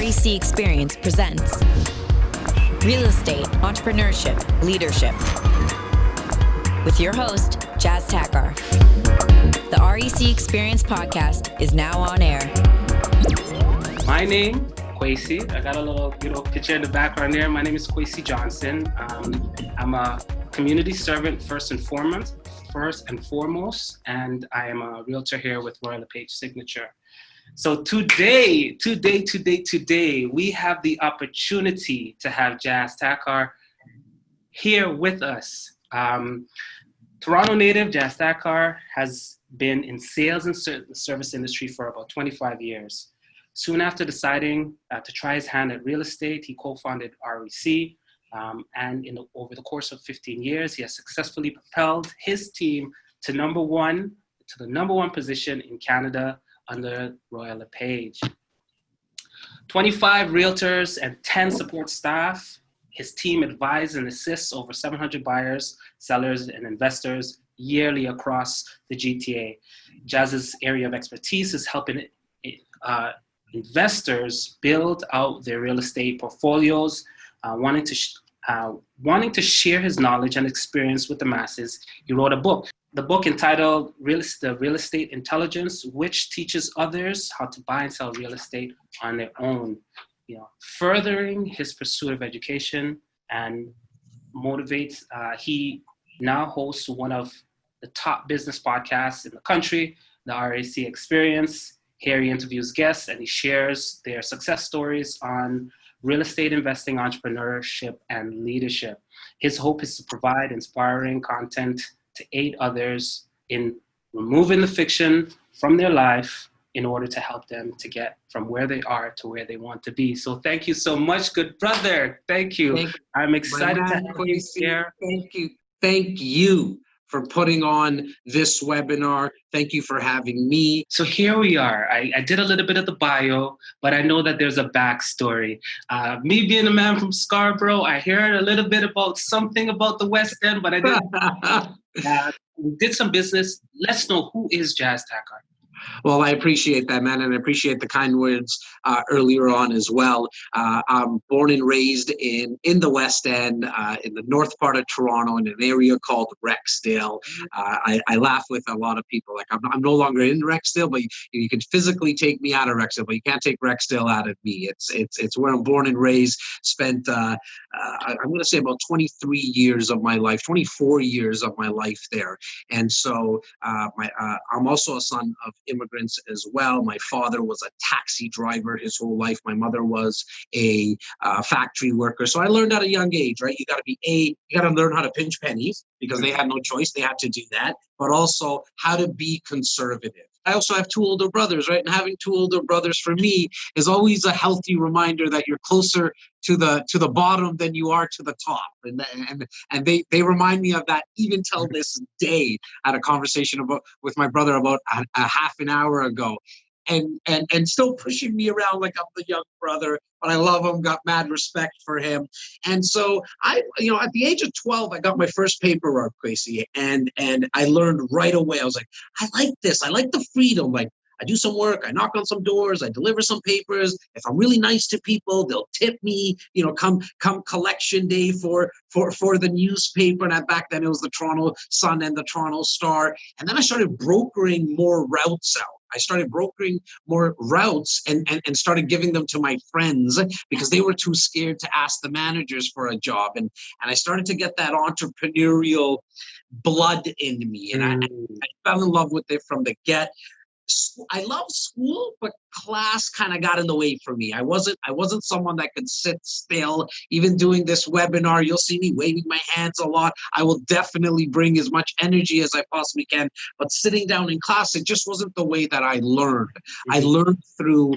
REC Experience presents Real Estate, Entrepreneurship, Leadership with your host, Jas Takhar. The REC Experience podcast is now on air. My name, Kwesi. I got a little, picture in the background there. My name is Kwesi Johnson. I'm a community servant first and foremost, and I am a realtor here with Royal LePage Signature. So today, we have the opportunity to have Jas Takhar here with us. Toronto native Jas Takhar has been in sales and service industry for about 25 years. Soon after deciding to try his hand at real estate, he co-founded REC, and over the course of 15 years, he has successfully propelled his team to the number one position in Canada under Royal LePage. 25 realtors and 10 support staff. His team advises and assists over 700 buyers, sellers, and investors yearly across the GTA. Jas's area of expertise is helping investors build out their real estate portfolios, wanting to share his knowledge and experience with the masses. He wrote a book. The book entitled The Real Estate Intelligence, which teaches others how to buy and sell real estate on their own. Furthering his pursuit of education and motivates. He now hosts one of the top business podcasts in the country, the REC Experience. Here he interviews guests and he shares their success stories on real estate investing, entrepreneurship, and leadership. His hope is to provide inspiring content to aid others in removing the fiction from their life in order to help them to get from where they are to where they want to be. So thank you so much, good brother. Thank you. I'm excited to have you here. Thank you for putting on this webinar. Thank you for having me. So here we are. I did a little bit of the bio, but I know that there's a backstory. Me being a man from Scarborough, I heard a little bit about something about the West End, but I didn't. We did some business. Let's know, who is Jas Takhar? Well, I appreciate that, man, and I appreciate the kind words earlier on as well. I'm born and raised in the West End, in the north part of Toronto, in an area called Rexdale. I laugh with a lot of people. Like, I'm no longer in Rexdale, but you can physically take me out of Rexdale, but you can't take Rexdale out of me. It's where I'm born and raised. Spent I'm going to say about 23 years of my life, 24 years of my life there. And so I'm also a son of immigrants as well. My father was a taxi driver his whole life. My mother was a factory worker. So I learned at a young age, right? You got to learn how to pinch pennies because they had no choice. They had to do that, but also how to be conservative. I also have two older brothers, right? And having two older brothers for me is always a healthy reminder that you're closer to the bottom than you are to the top. And they remind me of that even till this day. I had a conversation with my brother about a half an hour ago. And still pushing me around like I'm the young brother, but I love him, got mad respect for him. And so at the age of 12, I got my first paperwork, Kwesi, and I learned right away. I was like, I like this. I like the freedom. Like, I do some work, I knock on some doors, I deliver some papers. If I'm really nice to people, they'll tip me, come collection day for the newspaper. And back then it was the Toronto Sun and the Toronto Star. And then I started brokering more routes out. I started brokering more routes and started giving them to my friends because they were too scared to ask the managers for a job. And I started to get that entrepreneurial blood in me. And I fell in love with it from the get. I love school, but class kind of got in the way for me. I wasn't someone that could sit still. Even doing this webinar, you'll see me waving my hands a lot. I will definitely bring as much energy as I possibly can, but sitting down in class, it just wasn't the way that I learned. I learned through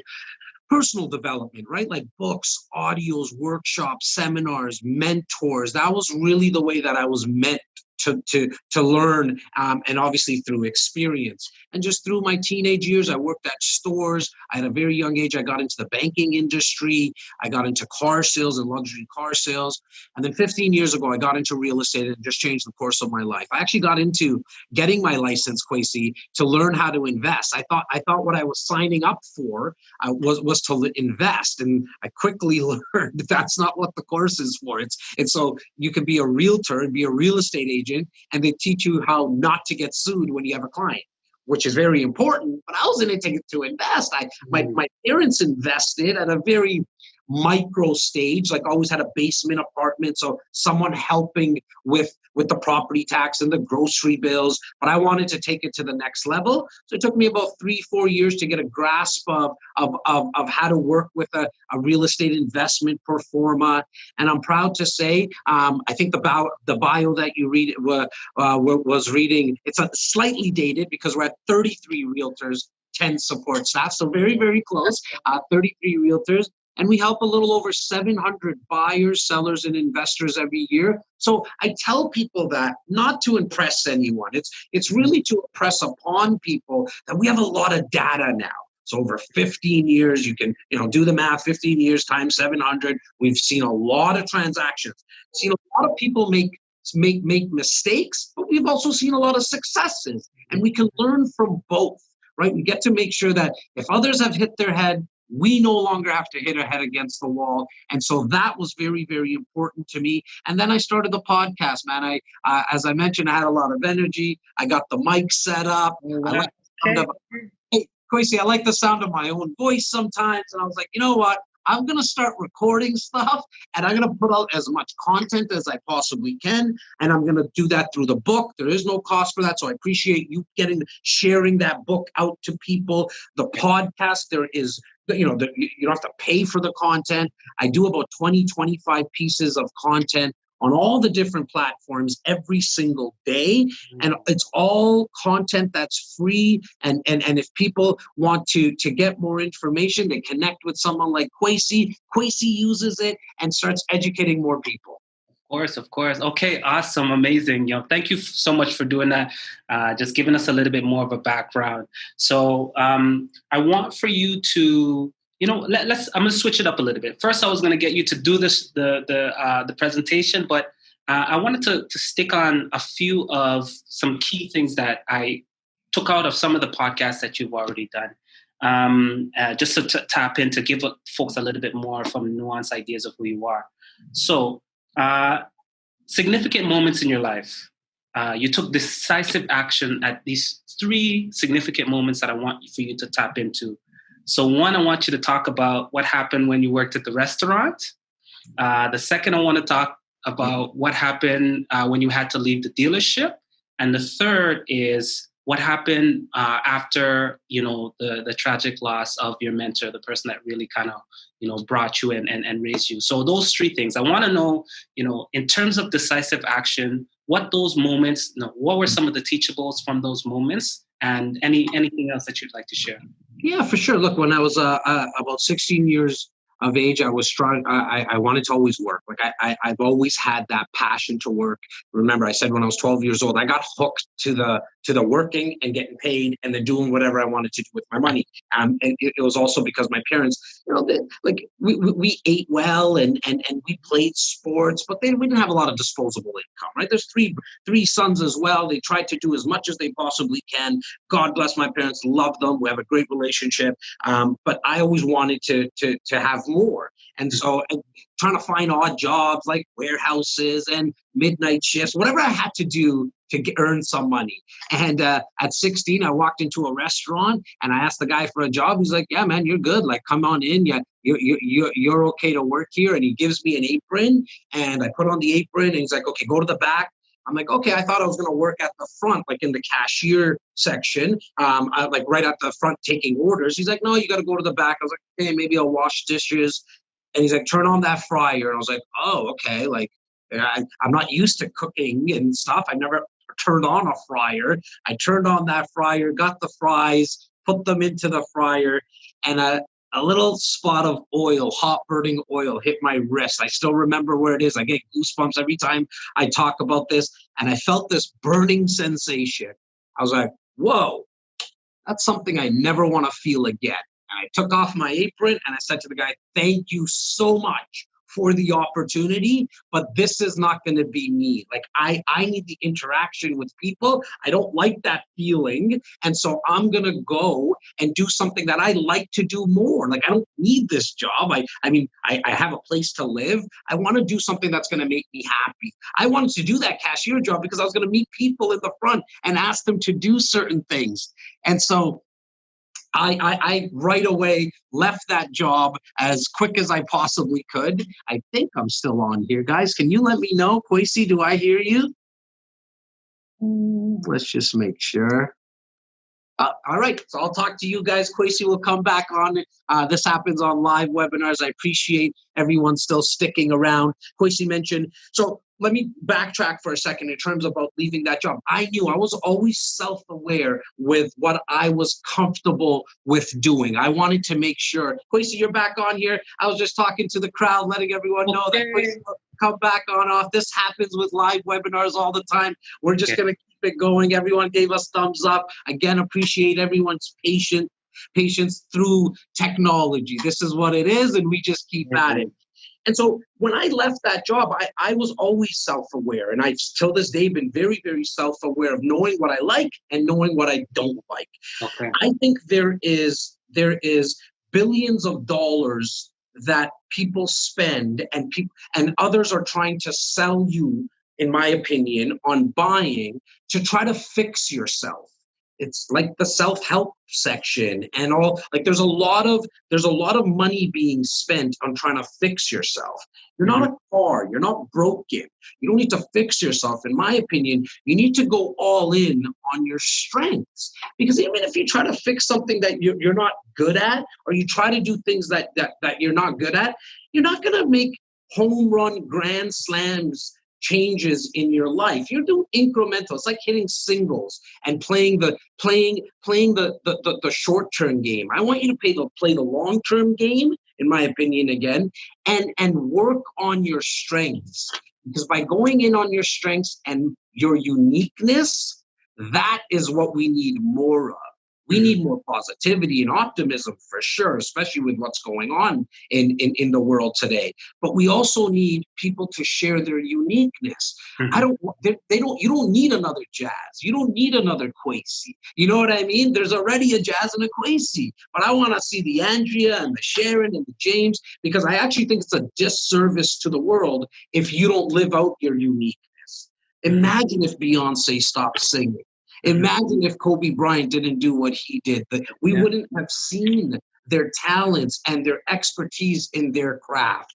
personal development, right? Like books, audios, workshops, seminars, mentors. That was really the way that I was meant to learn, and obviously through experience. And just through my teenage years, I worked at stores. At a very young age, I got into the banking industry. I got into car sales and luxury car sales. And then 15 years ago, I got into real estate and just changed the course of my life. I actually got into getting my license, Kwesi, to learn how to invest. I thought what I was signing up for was to invest, and I quickly learned that's not what the course is for. It's so you can be a realtor and be a real estate agent, and they teach you how not to get sued when you have a client, which is very important. But I was in it to invest. My parents invested at a very micro stage, like always had a basement apartment, so someone helping with the property tax and the grocery bills. But I wanted to take it to the next level, so it took me about 3-4 years to get a grasp of how to work with a real estate investment pro forma. And I'm proud to say, I think the bio that you read was reading, it's slightly dated because we're at 33 realtors, 10 support staff, so very, very close. 33 realtors. And we help a little over 700 buyers, sellers, and investors every year. So I tell people that not to impress anyone. It's really to impress upon people that we have a lot of data now. So over 15 years, you can do the math. 15 years times 700. We've seen a lot of transactions. Seen a lot of people make mistakes, but we've also seen a lot of successes, and we can learn from both. Right? We get to make sure that if others have hit their head, we no longer have to hit our head against the wall. And so that was very, very important to me. And then I started the podcast, man. As I mentioned, I had a lot of energy. I got the mic set up. Hey, Kwesi, I like the sound of my own voice sometimes. And I was like, you know what? I'm going to start recording stuff, and I'm going to put out as much content as I possibly can. And I'm going to do that through the book. There is no cost for that. So I appreciate you sharing that book out to people. The podcast, there is, you don't have to pay for the content. I do about 25 pieces of content on all the different platforms every single day. And it's all content that's free. And if people want to get more information, they connect with someone like Kwesi. Kwesi uses it and starts educating more people. Of course. Okay, awesome, amazing. Thank you so much for doing that. Just giving us a little bit more of a background. So I want for you to, I'm going to switch it up a little bit. First, I was going to get you to do the presentation, but I wanted to stick on a few of some key things that I took out of some of the podcasts that you've already done, just to tap in, to give folks a little bit more from nuanced ideas of who you are. So, significant moments in your life. You took decisive action at these 3 significant moments that I want for you to tap into. So one, I want you to talk about what happened when you worked at the restaurant. The second, I want to talk about what happened when you had to leave the dealership. And the third is what happened after, the tragic loss of your mentor, the person that really kind of, brought you in and raised you. So those 3 things, I want to know, in terms of decisive action, what those moments, what were some of the teachables from those moments, and anything else that you'd like to share? Yeah, for sure. Look, when I was about 16 years of age, I was strong. I wanted to always work. Like I've always had that passion to work. Remember, I said when I was 12 years old, I got hooked to the working and getting paid and then doing whatever I wanted to do with my money. And it was also because my parents, we ate well and we played sports, but we didn't have a lot of disposable income, right? There's three sons as well. They tried to do as much as they possibly can. God bless my parents, love them. We have a great relationship. But I always wanted to have more. And so trying to find odd jobs like warehouses and midnight shifts, whatever I had to do to earn some money. And at 16, I walked into a restaurant and I asked the guy for a job. He's like, yeah, man, you're good. Like, come on in. Yeah, you're okay to work here. And he gives me an apron and I put on the apron and he's like, okay, go to the back. I'm like, okay, I thought I was going to work at the front, like in the cashier section, like right at the front taking orders. He's like, no, you got to go to the back. I was like, okay, maybe I'll wash dishes. And he's like, turn on that fryer. And I was like, oh, okay. Like, I'm not used to cooking and stuff. I never turned on a fryer. I turned on that fryer, got the fries, put them into the fryer. And a little spot of oil, hot burning oil, hit my wrist. I still remember where it is. I get goosebumps every time I talk about this. And I felt this burning sensation. I was like, whoa, that's something I never want to feel again. And I took off my apron and I said to the guy, thank you so much for the opportunity, but this is not going to be me. Like I need the interaction with people. I don't like that feeling. And so I'm going to go and do something that I like to do more. Like I don't need this job. I mean, I have a place to live. I want to do something that's going to make me happy. I wanted to do that cashier job because I was going to meet people in the front and ask them to do certain things. And so I right away left that job as quick as I possibly could. I think I'm still on here. Guys, can you let me know? Kwesi, do I hear you? Let's just make sure. All right, so I'll talk to you guys. Kwesi will come back on. This happens on live webinars. I appreciate everyone still sticking around. Kwesi mentioned, so let me backtrack for a second in terms about leaving that job. I knew I was always self-aware with what I was comfortable with doing. I wanted to make sure. Kwesi, you're back on here. I was just talking to the crowd, letting everyone know that Kwesi will come back on off. This happens with live webinars all the time. We're just going to keep it going. Everyone gave us thumbs up. Again, appreciate everyone's patience through technology. This is what it is, and we just keep at it. And so when I left that job, I was always self-aware. And I've till this day been very, very self-aware of knowing what I like and knowing what I don't like. Okay. I think there is billions of dollars that people spend and others are trying to sell you, in my opinion, on buying to try to fix yourself. It's like the self-help section and all. Like there's a lot of money being spent on trying to fix yourself. You're not a car. You're not broken. You don't need to fix yourself. In my opinion, you need to go all in on your strengths. Because even if you try to fix something that you're not good at, or you try to do things that you're not good at, you're not going to make home run grand slams changes in your life. You're doing incremental. It's like hitting singles and playing the short-term game. I want you to play the long-term game, in my opinion, again, and work on your strengths. Because by going in on your strengths and your uniqueness, that is what we need more of. We need more positivity and optimism for sure, especially with what's going on in the world today. But we also need people to share their uniqueness. You don't need another Jas. You don't need another Kwesi. You know what I mean? There's already a Jas and a Kwesi. But I want to see the Andrea and the Sharon and the James, because I actually think it's a disservice to the world if you don't live out your uniqueness. Imagine if Beyonce stopped singing. Imagine if Kobe Bryant didn't do what he did. We wouldn't have seen their talents and their expertise in their craft.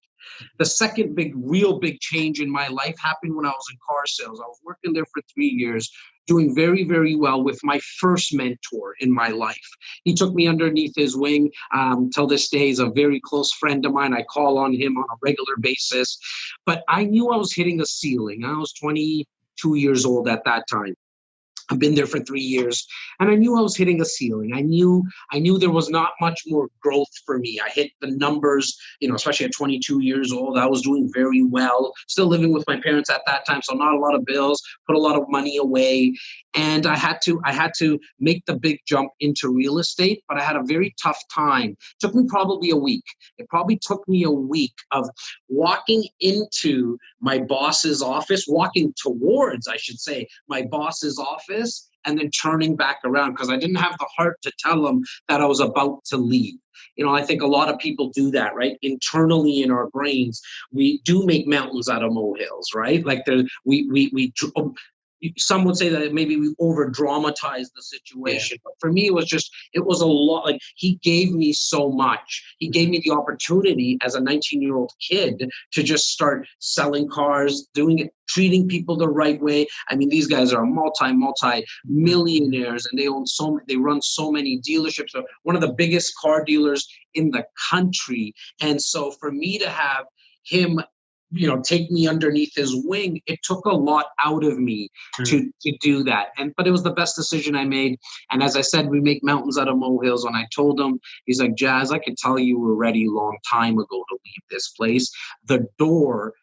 The second real big change in my life happened when I was in car sales. I was working there for 3 years, doing very, very well with my first mentor in my life. He took me underneath his wing. Till this day, he's a very close friend of mine. I call on him on a regular basis. But I knew I was hitting a ceiling. I was 22 years old at that time. I've been there for 3 years, and I knew I was hitting a ceiling. I knew there was not much more growth for me. I hit the numbers, especially at 22 years old. I was doing very well, still living with my parents at that time, so not a lot of bills, put a lot of money away. And I had to make the big jump into real estate, but I had a very tough time. It took me probably a week. It probably took me a week of walking into my boss's office, walking towards, I should say, my boss's office, and then turning back around because I didn't have the heart to tell him that I was about to leave. I think a lot of people do that, right? Internally in our brains, we do make mountains out of molehills, right? Like some would say that maybe we over dramatize the situation. But for me, it was a lot. Like he gave me so much. He gave me the opportunity as a 19-year-old kid to just start selling cars, doing it, treating people the right way. I mean, these guys are multi-millionaires, and they run so many dealerships. So one of the biggest car dealers in the country. And so for me to have him take me underneath his wing. It took a lot out of me to do that. But it was the best decision I made. And as I said, we make mountains out of molehills. When I told him, he's like, Jas, I could tell you were ready a long time ago to leave this place. The door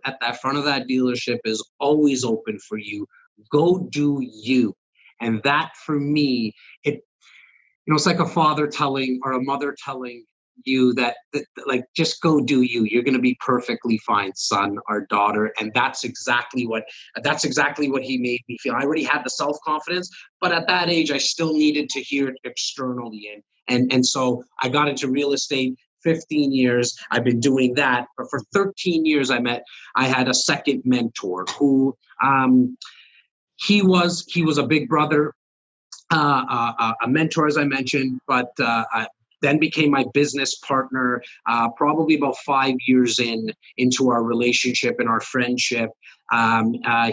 at that front of that dealership is always open for you. Go do you. And that for me, it's like a father telling or a mother telling you that like, just go do you. You're going to be perfectly fine, son or daughter. And that's exactly what he made me feel. I already had the self-confidence, but at that age, I still needed to hear it externally. And so I got into real estate. 15 years I've been doing that, but for 13 years I had a second mentor who he was a big brother, a mentor, as I mentioned, but then became my business partner probably about 5 years into our relationship and our friendship.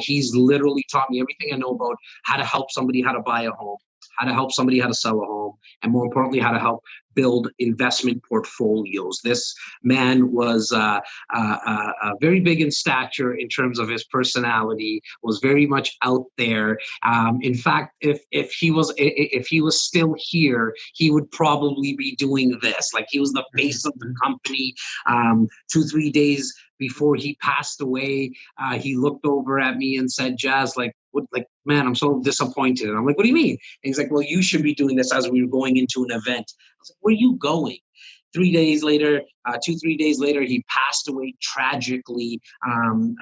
He's literally taught me everything I know about how to help somebody how to buy a home, how to help somebody how to sell a home, and more importantly, how to help build investment portfolios. This man was very big in stature in terms of his personality, was very much out there. In fact, if he was still here, he would probably be doing this. Like, he was the face of the company. 2-3 days before he passed away, he looked over at me and said, Jas, man, I'm so disappointed. And I'm like, what do you mean? And he's like, well, you should be doing this as we were going into an event. I was like, where are you going? 3 days later, 2-3 days later, he passed away tragically. And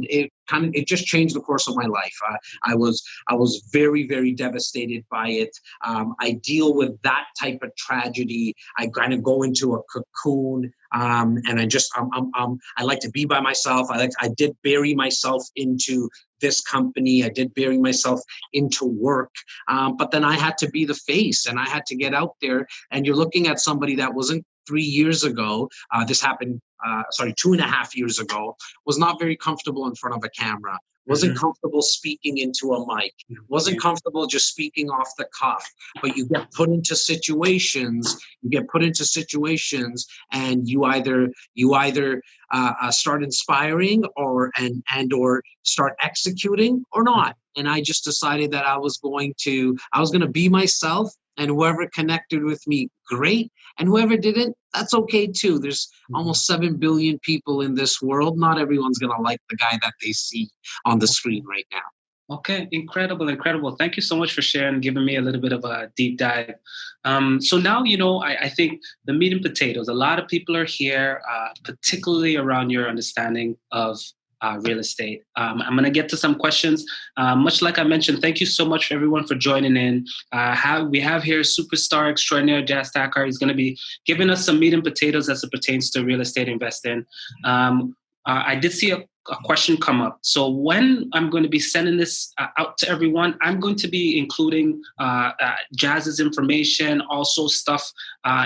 it just changed the course of my life. I was very, very devastated by it. I deal with that type of tragedy. I kind of go into a cocoon. And I like to be by myself. I did bury myself into this company. I did bury myself into work. But then I had to be the face, and I had to get out there. And you're looking at somebody that wasn't 3 years ago. This happened, 2.5 years ago, was not very comfortable in front of a camera. Wasn't comfortable speaking into a mic, wasn't comfortable just speaking off the cuff. But you get put into situations, and you either start inspiring or start executing or not. And I just decided that I was going to be myself, and whoever connected with me, great. And whoever didn't, that's okay too. There's almost 7 billion people in this world. Not everyone's going to like the guy that they see on the screen right now. Okay, incredible. Thank you so much for sharing, giving me a little bit of a deep dive. So now, I think the meat and potatoes, a lot of people are here, particularly around your understanding of real estate. I'm going to get to some questions. Much like I mentioned, thank you so much for everyone for joining in. We have here superstar extraordinaire Jas Takhar. He's going to be giving us some meat and potatoes as it pertains to real estate investing. I did see a question come up. So when I'm going to be sending this out to everyone, I'm going to be including Jas's information, also stuff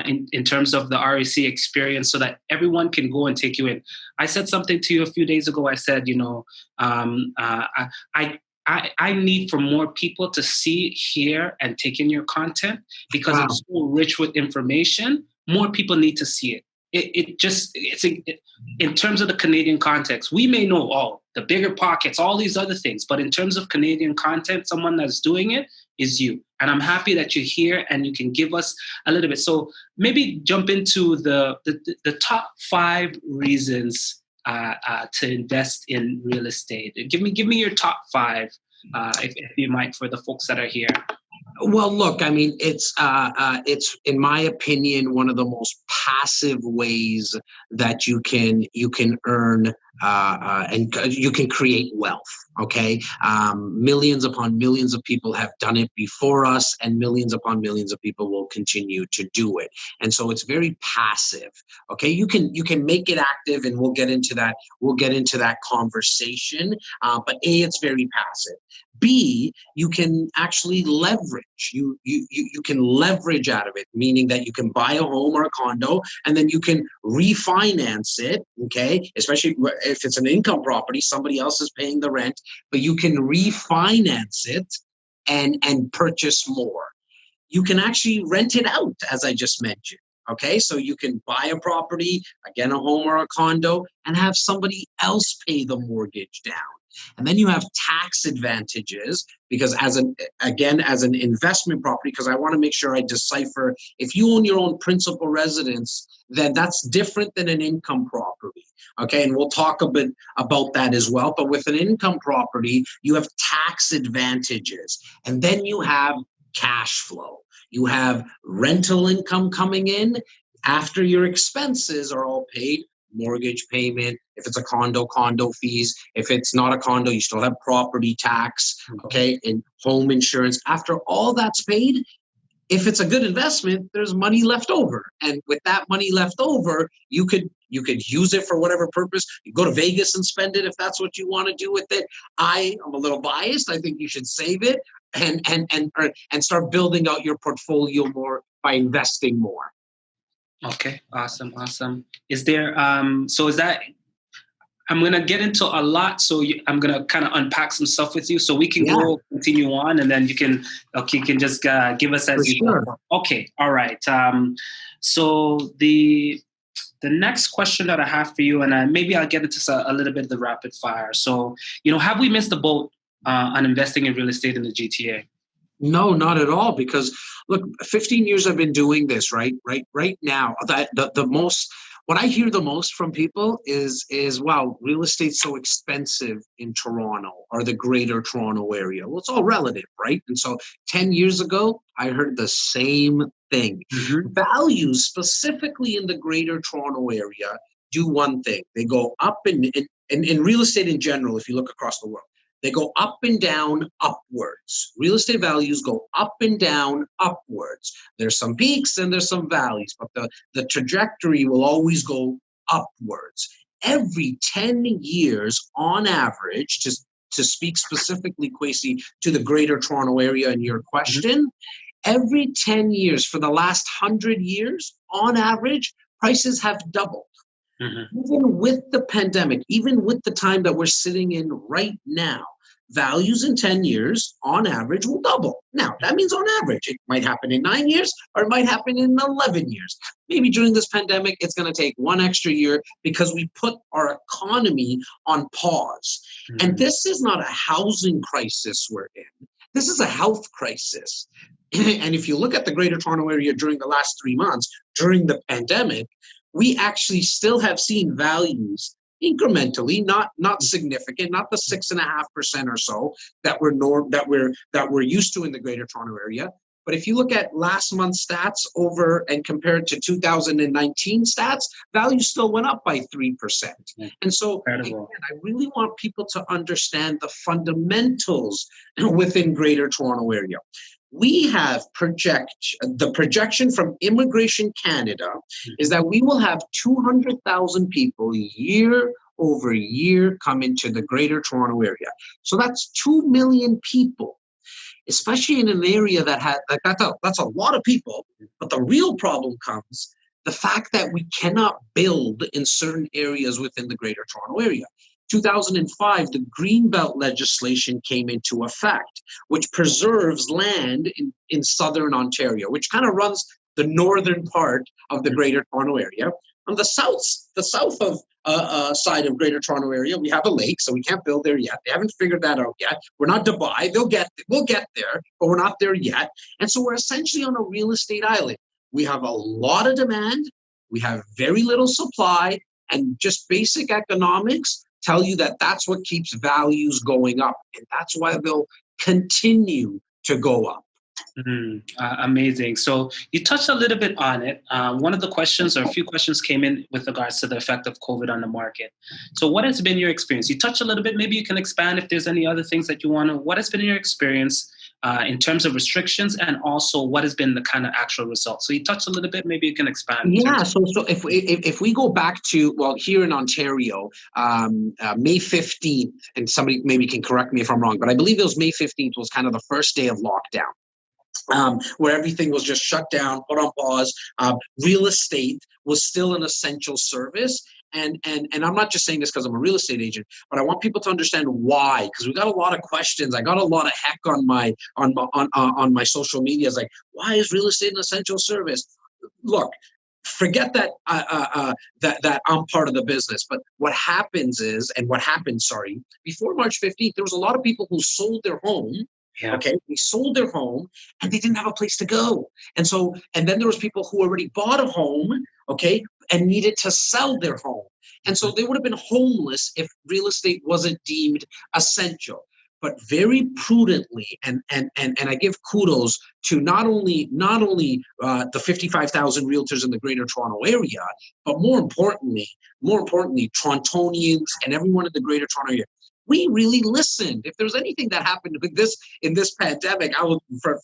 in terms of the REC experience, so that everyone can go and take you in. I said something to you a few days ago. I said, I need for more people to see, hear, and take in your content, because it's so rich with information. More people need to see it. In terms of the Canadian context, we may know the bigger pockets, all these other things, but in terms of Canadian content, someone that's doing it is you. And I'm happy that you're here and you can give us a little bit. So maybe jump into the top 5 reasons to invest in real estate. Give me your top 5, if you might, for the folks that are here. Well, look, I mean, it's in my opinion one of the most passive ways that you can earn and you can create wealth. Okay, millions upon millions of people have done it before us, and millions upon millions of people will continue to do it. And so it's very passive. Okay, you can make it active, and we'll get into that. We'll get into that conversation. But A, it's very passive. B, you can actually leverage. You can leverage out of it, meaning that you can buy a home or a condo, and then you can refinance it. Okay, especially if it's an income property, somebody else is paying the rent, but you can refinance it and purchase more. You can actually rent it out, as I just mentioned. Okay, so you can buy a property, again, a home or a condo, and have somebody else pay the mortgage down. And then you have tax advantages because as an investment property, because I want to make sure I decipher, if you own your own principal residence, then that's different than an income property. Okay, and we'll talk a bit about that as well. But with an income property, you have tax advantages. And then you have cash flow. You have rental income coming in after your expenses are all paid. Mortgage payment, if it's a condo fees, if it's not a condo, you still have property tax, okay, and home insurance. After all that's paid, if it's a good investment, there's money left over. And with that money left over, you could use it for whatever purpose. You go to Vegas and spend it if that's what you want to do with it. I am a little biased. I think you should save it and start building out your portfolio more by investing more. Okay, awesome. Is there, so is that, I'm going to get into a lot, so I'm going to kind of unpack some stuff with you so we can continue on, and then you can just give us as you go. Okay, all right. So the next question that I have for you, and maybe I'll get into a little bit of the rapid fire. So, have we missed the boat on investing in real estate in the GTA? No, not at all. Because look, 15 years I've been doing this. Right now, what I hear the most from people is, wow, real estate's so expensive in Toronto or the greater Toronto area. Well, it's all relative, right? And so 10 years ago, I heard the same thing. Mm-hmm. Values specifically in the greater Toronto area do one thing. They go up in real estate in general, if you look across the world. They go up and down, upwards. Real estate values go up and down, upwards. There's some peaks and there's some valleys, but the trajectory will always go upwards. Every 10 years, on average, to speak specifically, Kwesi, to the greater Toronto area in your question, every 10 years for the last 100 years, on average, prices have doubled. Mm-hmm. Even with the pandemic, even with the time that we're sitting in right now, values in 10 years, on average, will double. Now, that means on average. It might happen in 9 years, or it might happen in 11 years. Maybe during this pandemic, it's going to take one extra year because we put our economy on pause. Mm-hmm. And this is not a housing crisis we're in. This is a health crisis. And if you look at the greater Toronto area during the last 3 months, during the pandemic, we actually still have seen values incrementally, not significant, not the 6.5% or so that we're used to in the greater Toronto area. But if you look at last month's stats over and compared to 2019 stats, values still went up by 3%. And so again, I really want people to understand the fundamentals within greater Toronto area. We have the projection from Immigration Canada is that we will have 200,000 people year over year come into the greater Toronto area. So that's 2 million people, especially in an area that has, that's a lot of people. But the real problem comes the fact that we cannot build in certain areas within the greater Toronto area. 2005, the Greenbelt legislation came into effect, which preserves land in southern Ontario, which kind of runs the northern part of the greater Toronto area. On the south of side of greater Toronto area, we have a lake, so we can't build there yet. They haven't figured that out yet. We're not Dubai. We'll get there, but we're not there yet. And so we're essentially on a real estate island. We have a lot of demand. We have very little supply, and just basic economics tell you that that's what keeps values going up. And that's why they'll continue to go up. Amazing. So you touched a little bit on it. One of the questions, or a few questions, came in with regards to the effect of COVID on the market. So what has been your experience? You touched a little bit. Maybe you can expand if there's any other things that you want to. What has been your experience in terms of restrictions, and also what has been the kind of actual results? So you touched a little bit. Maybe you can expand. Yeah. So if we go back to, well, here in Ontario, May 15th, and somebody maybe can correct me if I'm wrong, but I believe it was May 15th was kind of the first day of lockdown. Where everything was just shut down, put on pause. Real estate was still an essential service. And I'm not just saying this because I'm a real estate agent, but I want people to understand why, because we got a lot of questions. I got a lot of heck on my social media. It's like, why is real estate an essential service? Look, forget that that I'm part of the business. But what happens is, and what happened, sorry, before March 15th, there was a lot of people who sold their home. Yeah. Okay, they sold their home and they didn't have a place to go. And then there was people who already bought a home, okay, and needed to sell their home. And so they would have been homeless if real estate wasn't deemed essential. But very prudently, and I give kudos to not only the 55,000 realtors in the Greater Toronto Area, but more importantly, Torontonians and everyone in the Greater Toronto Area. We really listened. If there's anything that happened with this in this pandemic,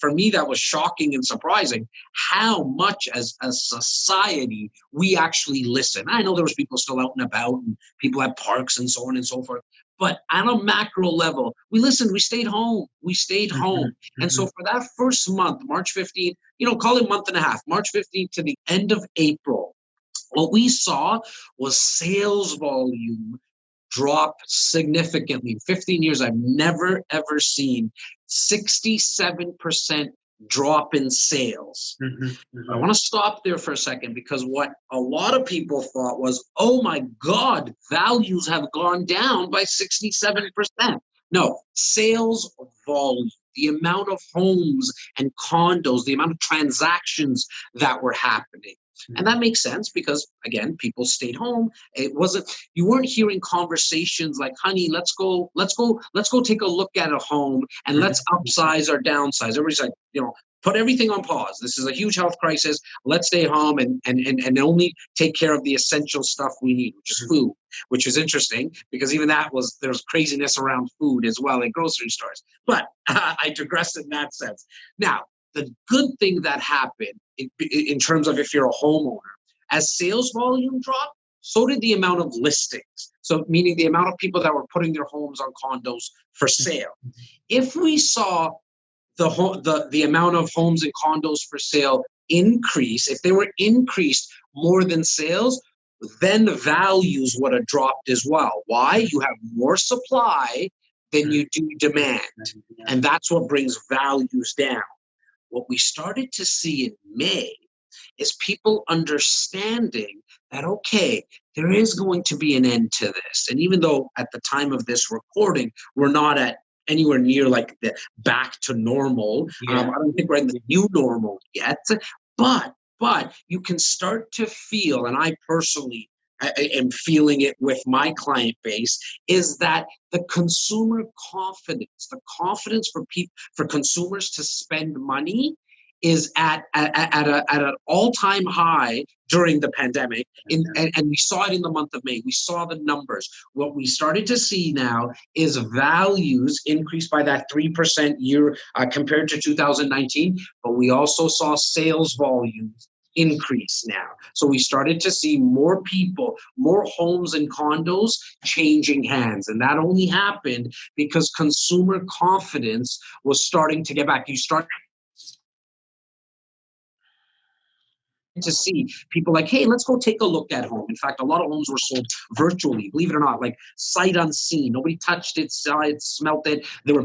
for me that was shocking and surprising how much as a society we actually listen. I know there was people still out and about and people at parks and so on and so forth. But on a macro level, we listened, we stayed home. And so for that first month, March 15th, call it a month and a half, March 15th to the end of April, what we saw was sales volume drop significantly. In 15 years, I've never, ever seen 67% drop in sales. I want to stop there for a second because what a lot of people thought was, oh my God, values have gone down by 67%. No, sales volume, the amount of homes and condos, the amount of transactions that were happening. And that makes sense because, again, people stayed home. You weren't hearing conversations like, honey, let's go take a look at a home and let's upsize or downsize. Everybody's like, put everything on pause. This is a huge health crisis. Let's stay home and only take care of the essential stuff we need, which is food, which is interesting because even there was craziness around food as well in grocery stores. But I digress in that sense. Now, the good thing that happened in terms of if you're a homeowner, as sales volume dropped, so did the amount of listings. So meaning the amount of people that were putting their homes on condos for sale. If we saw the amount of homes and condos for sale increase, if they were increased more than sales, then the values would have dropped as well. Why? You have more supply than you do demand. And that's what brings values down. What we started to see in May is people understanding that, okay, there is going to be an end to this. And even though at the time of this recording, we're not at anywhere near like the back to normal. I don't think we're in the new normal yet, but you can start to feel, and I personally am feeling it with my client base, is that the consumer confidence, the confidence for consumers to spend money is at an all-time high during the pandemic. And we saw it in the month of May. We saw the numbers. What we started to see now is values increased by that 3% year compared to 2019, but we also saw sales volumes increase now. So we started to see more people, more homes and condos changing hands. And that only happened because consumer confidence was starting to get back. You start to see people like, hey, let's go take a look at home. In fact, a lot of homes were sold virtually, believe it or not, like sight unseen. Nobody touched it, saw it, smelt it. People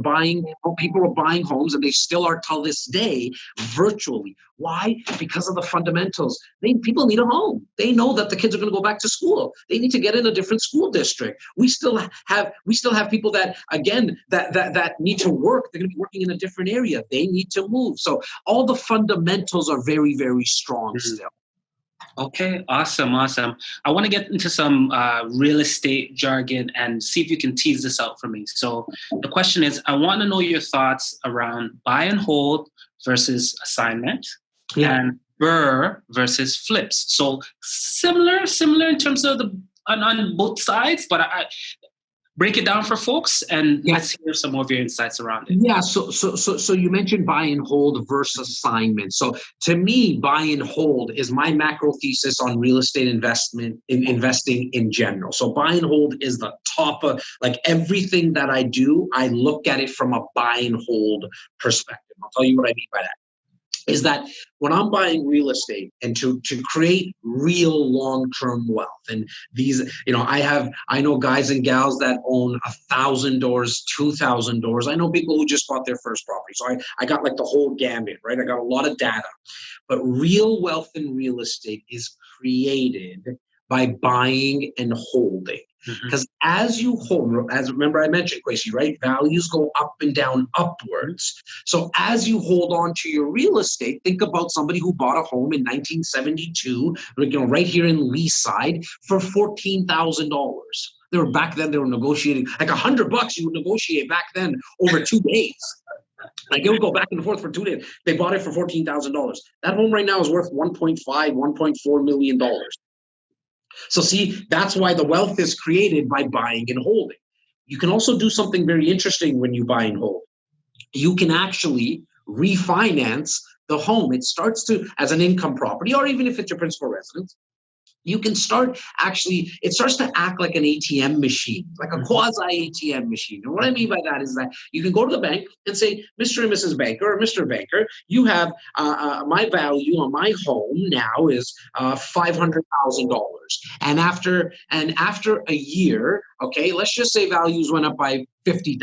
were buying homes, and they still are till this day virtually. Why? Because of the fundamentals. People need a home. They know that the kids are going to go back to school. They need to get in a different school district. We still have people that, again, that need to work. They're going to be working in a different area. They need to move. So all the fundamentals are very, very strong still. Okay, awesome. I want to get into some real estate jargon and see if you can tease this out for me. So the question is, I want to know your thoughts around buy and hold versus assignment and BRRRR versus flips. So similar in terms of on both sides, but I break it down for folks and let's hear some more of your insights around it. Yeah, so you mentioned buy and hold versus assignment. So to me, buy and hold is my macro thesis on real estate investing in general. So buy and hold is the top of, like, everything that I do, I look at it from a buy and hold perspective. I'll tell you what I mean by that. is that when I'm buying real estate and to create real long-term wealth, and these, I know guys and gals that own 1,000 doors, 2,000 doors. I know people who just bought their first property. So I got like the whole gamut, right? I got a lot of data. But real wealth in real estate is created by buying and holding. Because as you hold, as remember I mentioned, Kwesi, right? Values go up and down upwards. So as you hold on to your real estate, think about somebody who bought a home in 1972, right here in Leaside for $14,000. Back then they were negotiating like $100 you would negotiate back then over 2 days. Like it would go back and forth for 2 days. They bought it for $14,000. That home right now is worth $1.4 million. So see, that's why the wealth is created by buying and holding. You can also do something very interesting when you buy and hold. You can actually refinance the home. It starts to, as an income property, or even if it's your principal residence, you can start it starts to act like an ATM machine, like a quasi ATM machine. And what I mean by that is that you can go to the bank and say, Mr. and Mrs. Banker, or Mr. Banker, you have my value on my home now is $500,000. And after a year, okay, let's just say values went up by $50,000.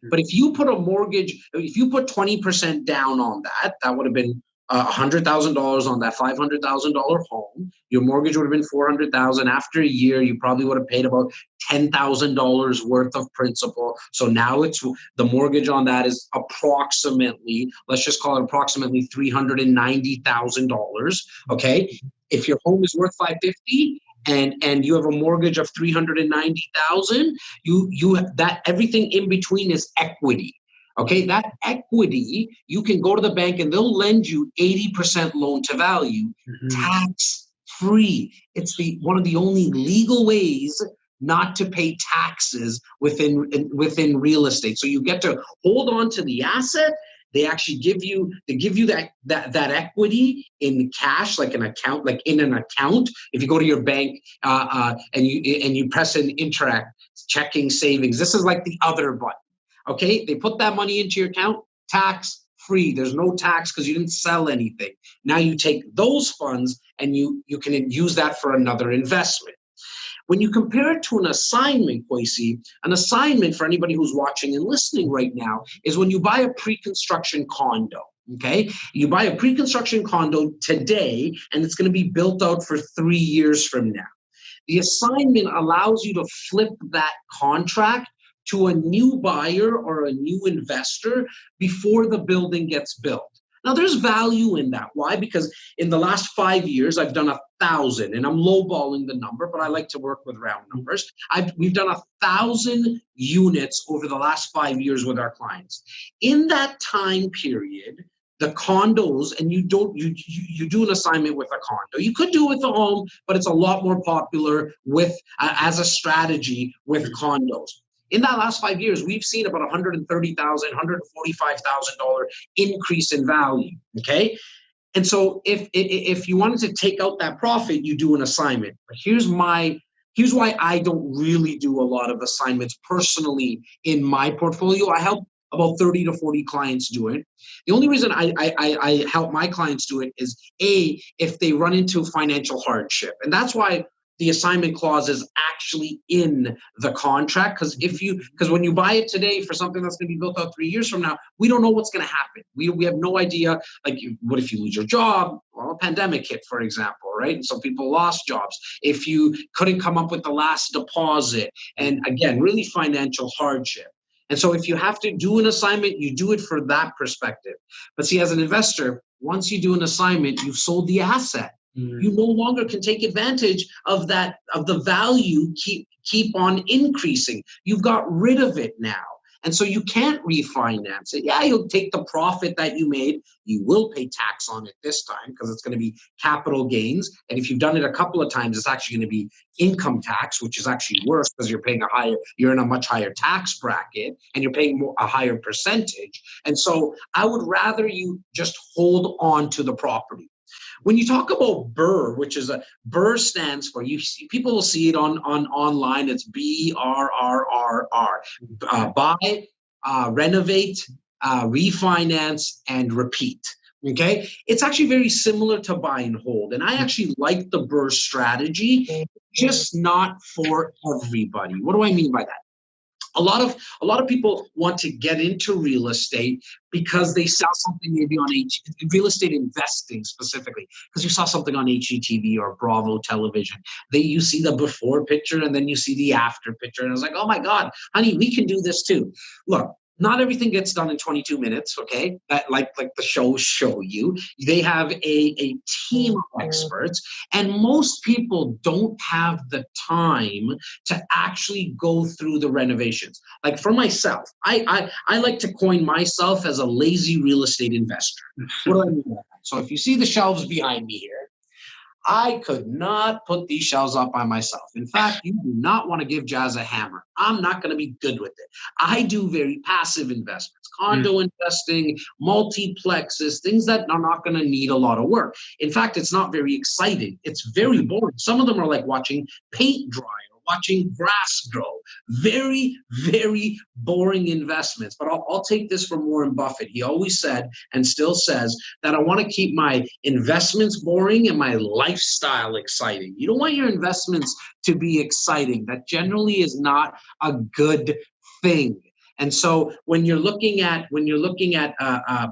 But if you put a mortgage, if you put 20% down on that, that would have been $100,000 on that $500,000 home. Your mortgage would have been $400,000. After a year, you probably would have paid about $10,000 worth of principal. So now the mortgage on that is approximately, let's just call it approximately $390,000. Okay, if your home is worth $550,000 and you have a mortgage of $390,000, that everything in between is equity. Okay, that equity, you can go to the bank and they'll lend you 80% loan to value, tax free. It's one of the only legal ways not to pay taxes within real estate. So you get to hold on to the asset. They actually give you that equity in cash, like an account, like in an account. If you go to your bank and you press an Interact checking savings, this is like the other button. Okay, they put that money into your account, tax free. There's no tax because you didn't sell anything. Now you take those funds and you can use that for another investment. When you compare it to an assignment, Kwesi, an assignment for anybody who's watching and listening right now is when you buy a pre-construction condo. Okay, you buy a pre-construction condo today and it's going to be built out for 3 years from now. The assignment allows you to flip that contract to a new buyer or a new investor before the building gets built. Now, there's value in that. Why? Because in the last 5 years, I've done 1,000, and I'm lowballing the number, but I like to work with round numbers. We've done 1,000 units over the last 5 years with our clients. In that time period, the condos, and you do an assignment with a condo. You could do it with a home, but it's a lot more popular with as a strategy with condos. In that last 5 years, we've seen about $130,000, $145,000 increase in value. Okay, and so if you wanted to take out that profit, you do an assignment. But here's why I don't really do a lot of assignments personally in my portfolio. I help about 30 to 40 clients do it. The only reason I help my clients do it is if they run into financial hardship, and that's why the assignment clause is actually in the contract, because when you buy it today for something that's going to be built out 3 years from now, we don't know what's going to happen. We have no idea. Like, what if you lose your job? Well, a pandemic hit, for example, right? And so people lost jobs. If you couldn't come up with the last deposit, and again, really financial hardship. And so if you have to do an assignment, you do it for that perspective. But see, as an investor, once you do an assignment, you've sold the asset. You no longer can take advantage of the value keep on increasing. You've got rid of it now. And so you can't refinance it. Yeah, you'll take the profit that you made. You will pay tax on it this time because it's going to be capital gains. And if you've done it a couple of times, it's actually going to be income tax, which is actually worse because you're in a much higher tax bracket and you're paying a higher percentage. And so I would rather you just hold on to the property. When you talk about BRRRR, which is BRRRR stands for, people will see it on online. It's BRRRR. Buy, renovate, refinance, and repeat. Okay, it's actually very similar to buy and hold, and I actually like the BRRRR strategy, just not for everybody. What do I mean by that? A lot of people want to get into real estate because they saw something maybe on real estate investing specifically, because you saw something on HGTV or Bravo television. You see the before picture and then you see the after picture, and I was like, oh my God, honey, we can do this too. Look, not everything gets done in 22 minutes, okay? That like the shows show you. They have a team of experts, and most people don't have the time to actually go through the renovations. Like for myself, I like to coin myself as a lazy real estate investor. What do I mean by that? So if you see the shelves behind me here, I could not put these shelves up by myself. In fact, you do not want to give Jas a hammer. I'm not going to be good with it. I do very passive investments, condo investing, multiplexes, things that are not going to need a lot of work. In fact, it's not very exciting. It's very boring. Some of them are like watching paint dry, watching grass grow. Very, very boring investments. But I'll take this from Warren Buffett. He always said, and still says, that I want to keep my investments boring and my lifestyle exciting. You don't want your investments to be exciting. That generally is not a good thing. And so when you're looking at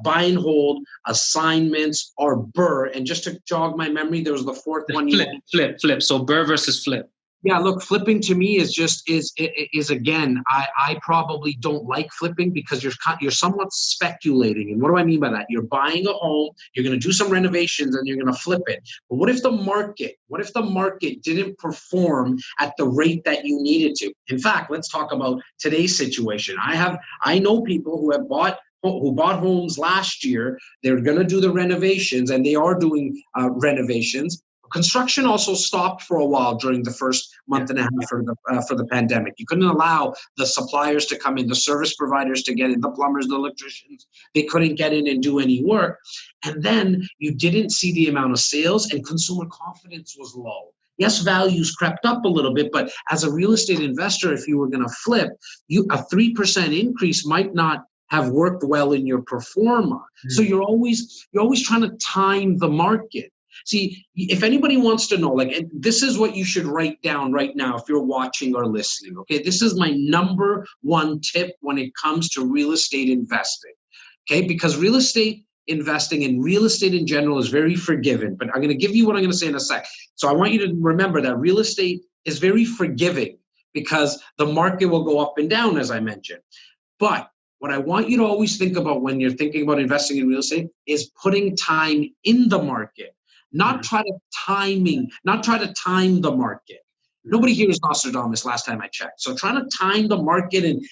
buy and hold, assignments, or BRRRR, and just to jog my memory, there was the fourth one. Flip. So BRRRR versus flip. Yeah, look, flipping to me is again, I probably don't like flipping because you're somewhat speculating. And what do I mean by that? You're buying a home, you're going to do some renovations, and you're going to flip it. But what if the market didn't perform at the rate that you needed to? In fact, let's talk about today's situation. I know people who bought homes last year. They're going to do the renovations, and they are doing renovations. Construction also stopped for a while during the first month and a half for the pandemic. You couldn't allow the suppliers to come in, the service providers to get in, the plumbers, the electricians. They couldn't get in and do any work. And then you didn't see the amount of sales, and consumer confidence was low. Yes, values crept up a little bit, but as a real estate investor, if you were going to flip, a 3% increase might not have worked well in your pro forma. So you're always trying to time the market. See, if anybody wants to know, and this is what you should write down right now if you're watching or listening, okay? This is my number one tip when it comes to real estate investing, okay? Because real estate investing and real estate in general is very forgiving, but I'm going to give you what I'm going to say in a sec. So I want you to remember that real estate is very forgiving because the market will go up and down, as I mentioned. But what I want you to always think about when you're thinking about investing in real estate is putting time in the market. Not try to time the market. Nobody here is Nostradamus last time I checked. So trying to time the market, and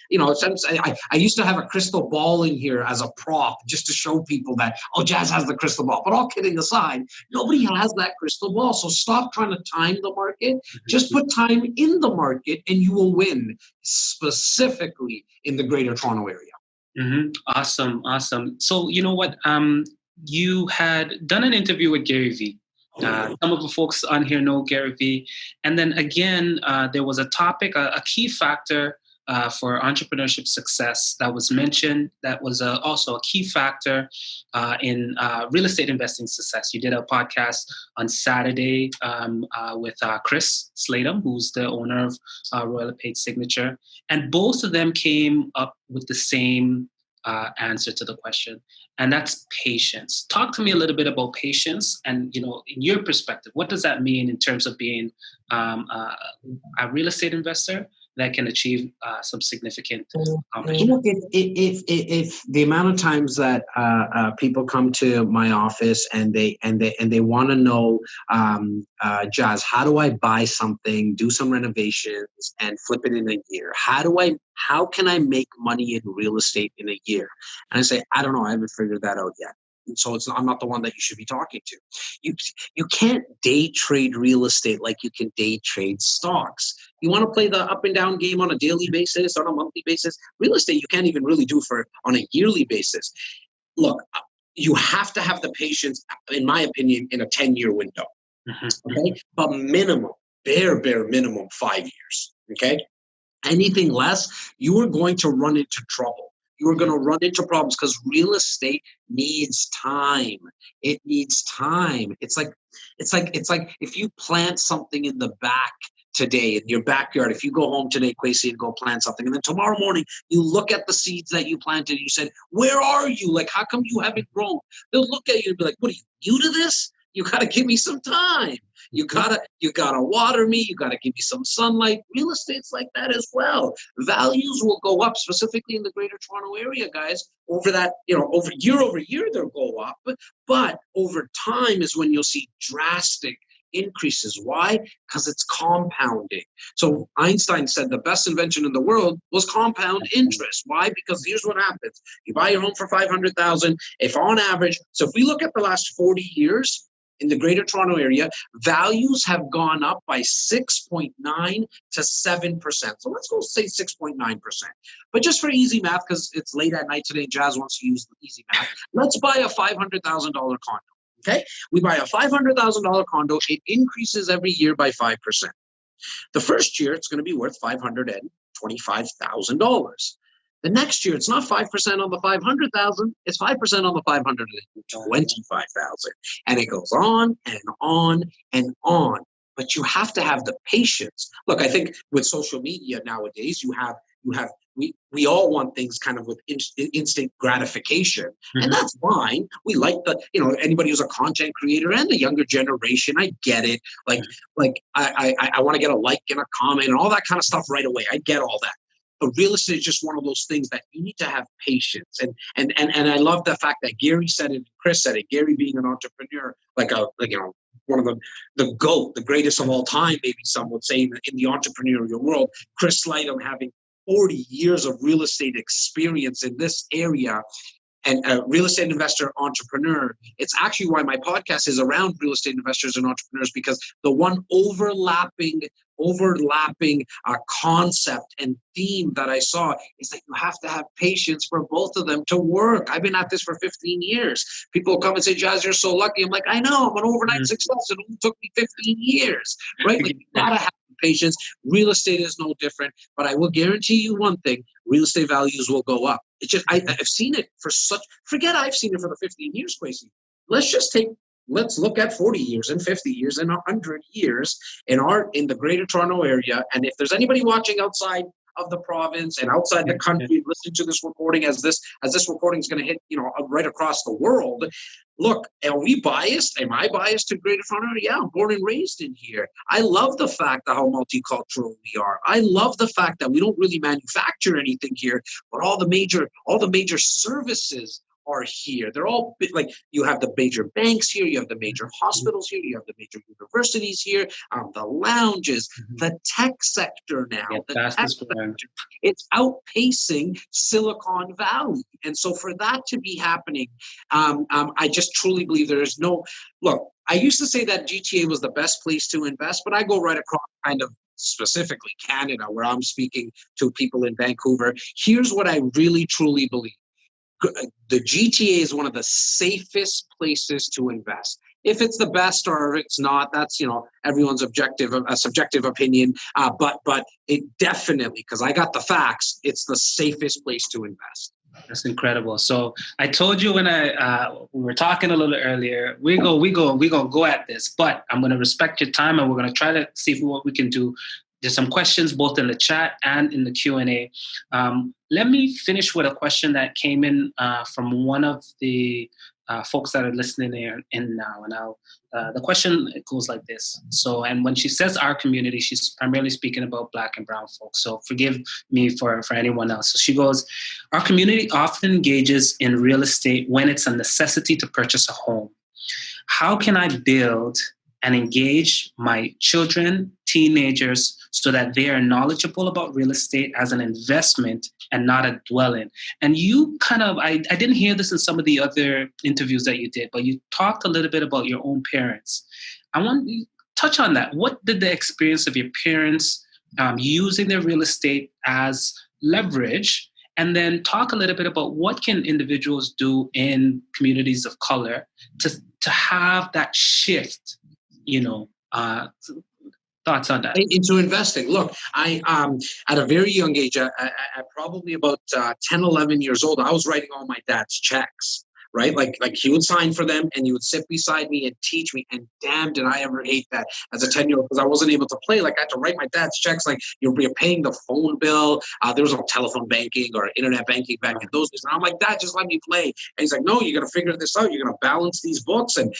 I used to have a crystal ball in here as a prop just to show people that, Jas has the crystal ball. But all kidding aside, nobody has that crystal ball. So stop trying to time the market. Just put time in the market and you will win, specifically in the Greater Toronto area. Awesome. So you know what? You had done an interview with Gary Vee. Some of the folks on here know Gary Vee. And then again, there was a topic, a key factor for entrepreneurship success that was mentioned. That was also a key factor in real estate investing success. You did a podcast on Saturday with Chris Slatum, who's the owner of Royal LePage Signature. And both of them came up with the same answer to the question, and that's patience. Talk to me a little bit about patience, and in your perspective, what does that mean in terms of being a real estate investor that can achieve some significant accomplishment? If the amount of times that people come to my office and they want to know, Jas, how do I buy something, do some renovations, and flip it in a year? How can I make money in real estate in a year? And I say, I don't know. I haven't figured that out yet. And so I'm not the one that you should be talking to. You can't day trade real estate like you can day trade stocks. You want to play the up and down game on a daily basis, on a monthly basis. Real estate, you can't even really do on a yearly basis. Look, you have to have the patience, in my opinion, in a 10-year window. Okay, but bare minimum 5 years. Okay, anything less, you are going to run into trouble. You're going to run into problems because real estate needs time. It needs time. It's like if you plant something in the back today in your backyard, if you go home today, Kwesi, and go plant something, and then tomorrow morning you look at the seeds that you planted and you said, where are you? Like, how come you haven't grown? They'll look at you and be like, what are you new to this? You got to give me some time. You gotta water me. You gotta give me some sunlight. Real estate's like that as well. Values will go up, specifically in the Greater Toronto Area, guys. Over that, over year, they'll go up. But over time is when you'll see drastic increases. Why? Because it's compounding. So Einstein said the best invention in the world was compound interest. Why? Because here's what happens: you buy your home for $500,000. If on average, so if we look at the last 40 years. In the Greater Toronto Area, values have gone up by 6.9 to 7%. So let's go say 6.9%. But just for easy math, because it's late at night today, Jas wants to use the easy math. Let's buy a $500,000 condo. Okay, we buy a $500,000 condo. It increases every year by 5%. The first year, it's going to be worth $525,000. The next year, it's not 5% on the 500,000, it's 5% on the 525,000. And it goes on and on and on. But you have to have the patience. Look, I think with social media nowadays, we all want things kind of with instant gratification. Mm-hmm. And that's fine. We like anybody who's a content creator and the younger generation, I get it. I want to get a like and a comment and all that kind of stuff right away. I get all that. But real estate is just one of those things that you need to have patience. And I love the fact that Gary said it, Chris said it, Gary being an entrepreneur, one of the GOAT, the greatest of all time, maybe some would say in the entrepreneurial world. Chris Lightham having 40 years of real estate experience in this area, and a real estate investor entrepreneur. It's actually why my podcast is around real estate investors and entrepreneurs, because the one overlapping concept and theme that I saw is that you have to have patience for both of them to work. I've been at this for 15 years. People come and say, Jas, you're so lucky. I'm like, I know, I'm an overnight success. It only took me 15 years, right? Like, you gotta have patience. Real estate is no different, but I will guarantee you one thing: real estate values will go up. It's just, I've seen it I've seen it for the 15 years, Kwesi. Let's look at 40 years and 50 years and 100 years in the Greater Toronto Area. And if there's anybody watching outside of the province and outside the country listening to this recording, as this recording is going to hit, right across the world. Look, are we biased? Am I biased to Greater Toronto? Yeah, I'm born and raised in here. I love the fact that how multicultural we are. I love the fact that we don't really manufacture anything here, but all the major services are here. They're all like, you have the major banks here, you have the major hospitals here, you have the major universities here, the lounges, the tech sector now. It's outpacing Silicon Valley. And so for that to be happening, I just truly believe there is no, look, I used to say that GTA was the best place to invest, but I go right across kind of specifically Canada, where I'm speaking to people in Vancouver. Here's what I really, truly believe. The GTA is one of the safest places to invest. If it's the best or if it's not, that's everyone's subjective opinion. But it definitely, because I got the facts, it's the safest place to invest. That's incredible. So I told you when we were talking a little earlier, we're gonna go at this, but I'm gonna respect your time and we're gonna try to see what we can do. There's some questions both in the chat and in the Q&A. Let me finish with a question that came in from one of the folks that are listening in now. And the question goes like this. So, and when she says our community, she's primarily speaking about Black and brown folks. So forgive me for anyone else. So she goes, our community often engages in real estate when it's a necessity to purchase a home. How can I build and engage my children, teenagers, so that they are knowledgeable about real estate as an investment and not a dwelling? And you I didn't hear this in some of the other interviews that you did, but you talked a little bit about your own parents. I want you to touch on that. What did the experience of your parents using their real estate as leverage? And then talk a little bit about what can individuals do in communities of color to have that shift, Thoughts on that? Into investing. Look, I at a very young age, at probably about 10, 11 years old, I was writing all my dad's checks. Right, like he would sign for them, and he would sit beside me and teach me. And damn, did I ever hate that as a 10-year-old, because I wasn't able to play. Like I had to write my dad's checks. Like you're paying the phone bill. There was no telephone banking or internet banking back in those days. And I'm like, Dad, just let me play. And he's like, No, you got to figure this out. You're gonna balance these books. And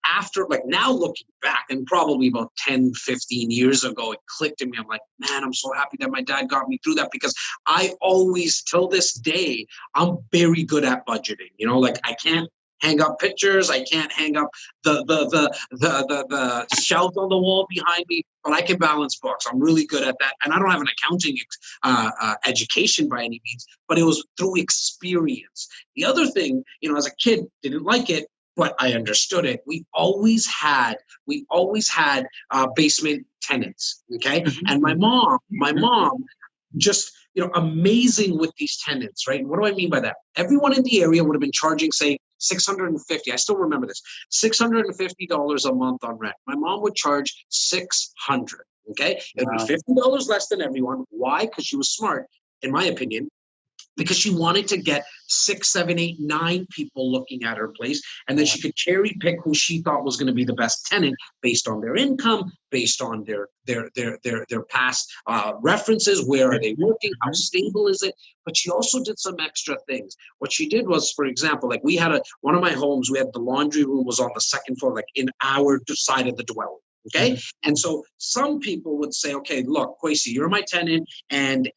after, like, now looking back, and probably about 10, 15 years ago, it clicked in me. I'm like, man, I'm so happy that my dad got me through that, because I always, till this day, I'm very good at budgeting. You know, like I can't hang up pictures. I can't hang up the shelves on the wall behind me, but I can balance books. I'm really good at that. And I don't have an accounting education by any means, but it was through experience. The other thing, you know, as a kid, didn't like it, but I understood it. We always had basement tenants. Okay. Mm-hmm. And my mom just, you know, amazing with these tenants, right? What do I mean by that? Everyone in the area would have been charging, say, $650. I still remember this, $650 a month on rent. My mom would charge $600. Okay. It would be $50 less than everyone. Why? Because she was smart, in my opinion. Because she wanted to get 6, 7, 8, 9 people looking at her place, and then she could cherry pick who she thought was going to be the best tenant based on their income, based on their past references. Where are they working? How stable is it? But she also did some extra things. What she did was, for example, like we had one of my homes, we had the laundry room was on the second floor, like in our side of the dwelling. Okay. Mm-hmm. And so some people would say, okay, look, Kwesi, you're my tenant, and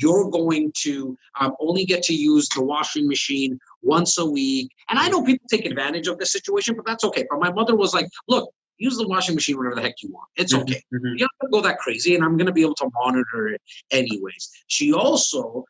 you're going to only get to use the washing machine once a week. And I know people take advantage of this situation, but that's okay. But my mother was like, look, use the washing machine whatever the heck you want. It's okay. Mm-hmm. You don't have to go that crazy, and I'm going to be able to monitor it anyways. She also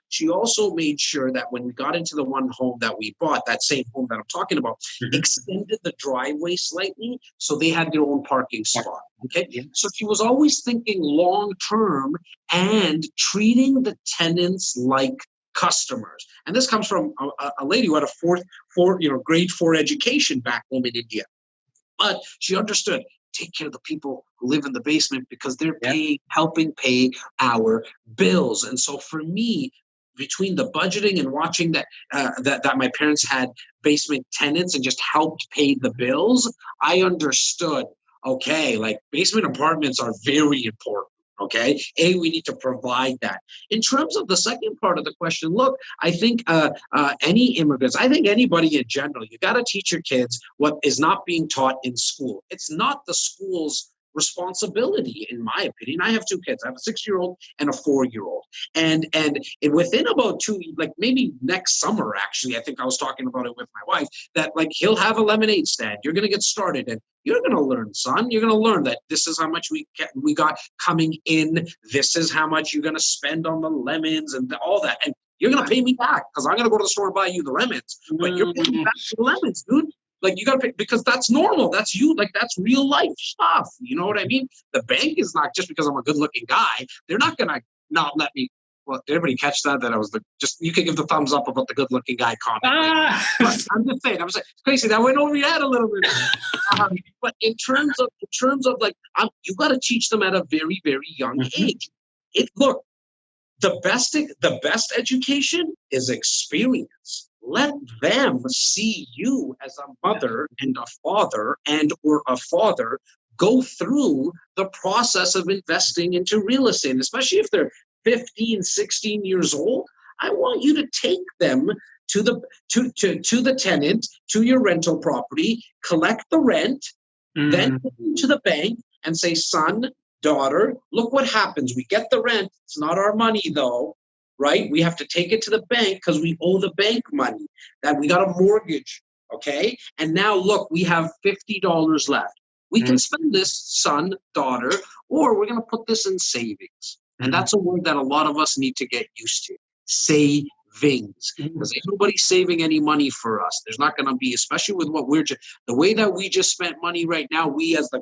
made sure that when we got into the one home that we bought, that same home that I'm talking about, mm-hmm. extended the driveway slightly so they had their own parking spot. Okay. Yeah. So she was always thinking long term and treating the tenants like customers. And this comes from a lady who had a grade 4 education back home in India. But she understood, take care of the people who live in the basement, because they're helping pay our bills. And so for me, between the budgeting and watching that my parents had basement tenants and just helped pay the bills, I understood, okay, like basement apartments are very important. Okay. We need to provide that. In terms of the second part of the question, look, I think any immigrants, I think anybody in general, you got to teach your kids what is not being taught in school. It's not the school's responsibility, in my opinion. I have 2 kids. I have a 6-year-old and a 4-year-old. And within about 2, like maybe next summer, actually, I think I was talking about it with my wife, that like he'll have a lemonade stand. You're going to get started, and you're going to learn, son. You're going to learn that this is how much we got coming in. This is how much you're going to spend on the lemons and all that. And you're going to pay me back, because I'm going to go to the store and buy you the lemons. But you're paying me back for the lemons, dude. Like you got to pay, because that's normal. That's you. Like that's real life stuff. You know what I mean? The bank is not just because I'm a good looking guy. They're not going to not let me. Well, did everybody catch that? That I was you can give the thumbs up about the good looking guy comment. But I'm just saying, Kwesi, that went over your head a little bit. But in terms of like, you got to teach them at a very, very young age. Look, the best education is experience. Let them see you as a mother and a father or a father go through the process of investing into real estate, especially if they're 15, 16 years old. I want you to take them to the tenant, to your rental property, collect the rent, then go to the bank and say, son, daughter, look what happens. We get the rent. It's not our money though. Right? We have to take it to the bank because we owe the bank money, that we got a mortgage. Okay. And now look, we have $50 left. We can spend this, son, daughter, or we're going to put this in savings. And that's a word that a lot of us need to get used to. Savings. Because ain't nobody saving any money for us. There's not going to be, especially with what the way that we just spent money right now, we as the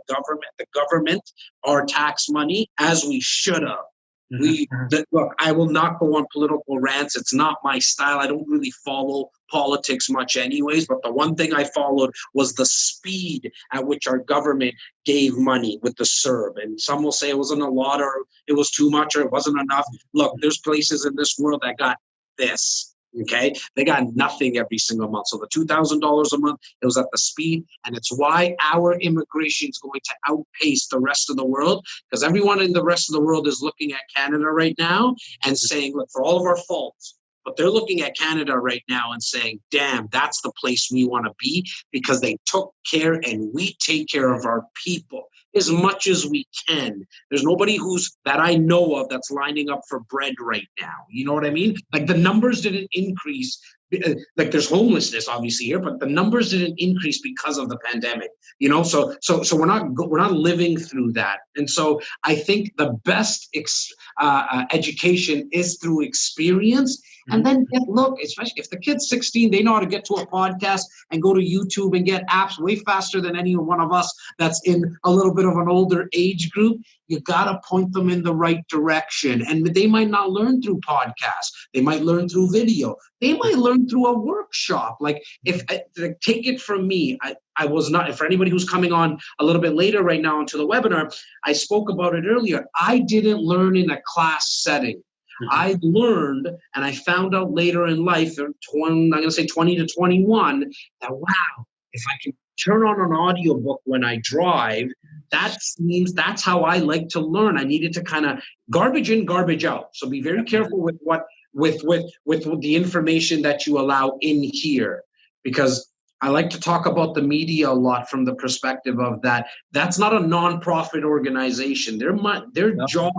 government, our tax money, as we should have. Look, I will not go on political rants. It's not my style. I don't really follow politics much anyways, but the one thing I followed was the speed at which our government gave money with the CERB. And some will say it wasn't a lot, or it was too much, or it wasn't enough. Look, there's places in this world that got this. Okay, they got nothing every single month. So the $2,000 a month, it was at the speed, and it's why our immigration is going to outpace the rest of the world, because everyone in the rest of the world is looking at Canada right now and saying, look, for all of our faults, but they're looking at Canada right now and saying, damn, that's the place we want to be, because they took care and we take care of our people as much as we can. There's nobody that I know of that's lining up for bread right now. You know what I mean? Like, the numbers didn't increase. Like, there's homelessness obviously here, but the numbers didn't increase because of the pandemic. You know, so we're not living through that. And so I think the best education is through experience. And then look, especially if the kid's 16, they know how to get to a podcast and go to YouTube and get apps way faster than any one of us that's in a little bit of an older age group. You got to point them in the right direction. And they might not learn through podcasts. They might learn through video. They might learn through a workshop. Like, take it from me, I was not, for anybody who's coming on a little bit later right now into the webinar, I spoke about it earlier. I didn't learn in a class setting. I learned, and I found out later in life, I'm going to say 20 to 21, that wow, if I can turn on an audiobook when I drive, that's how I like to learn. I needed to kind of garbage in, garbage out. So be very careful with the information that you allow in here, because I like to talk about the media a lot from the perspective of that's not a nonprofit organization. Their job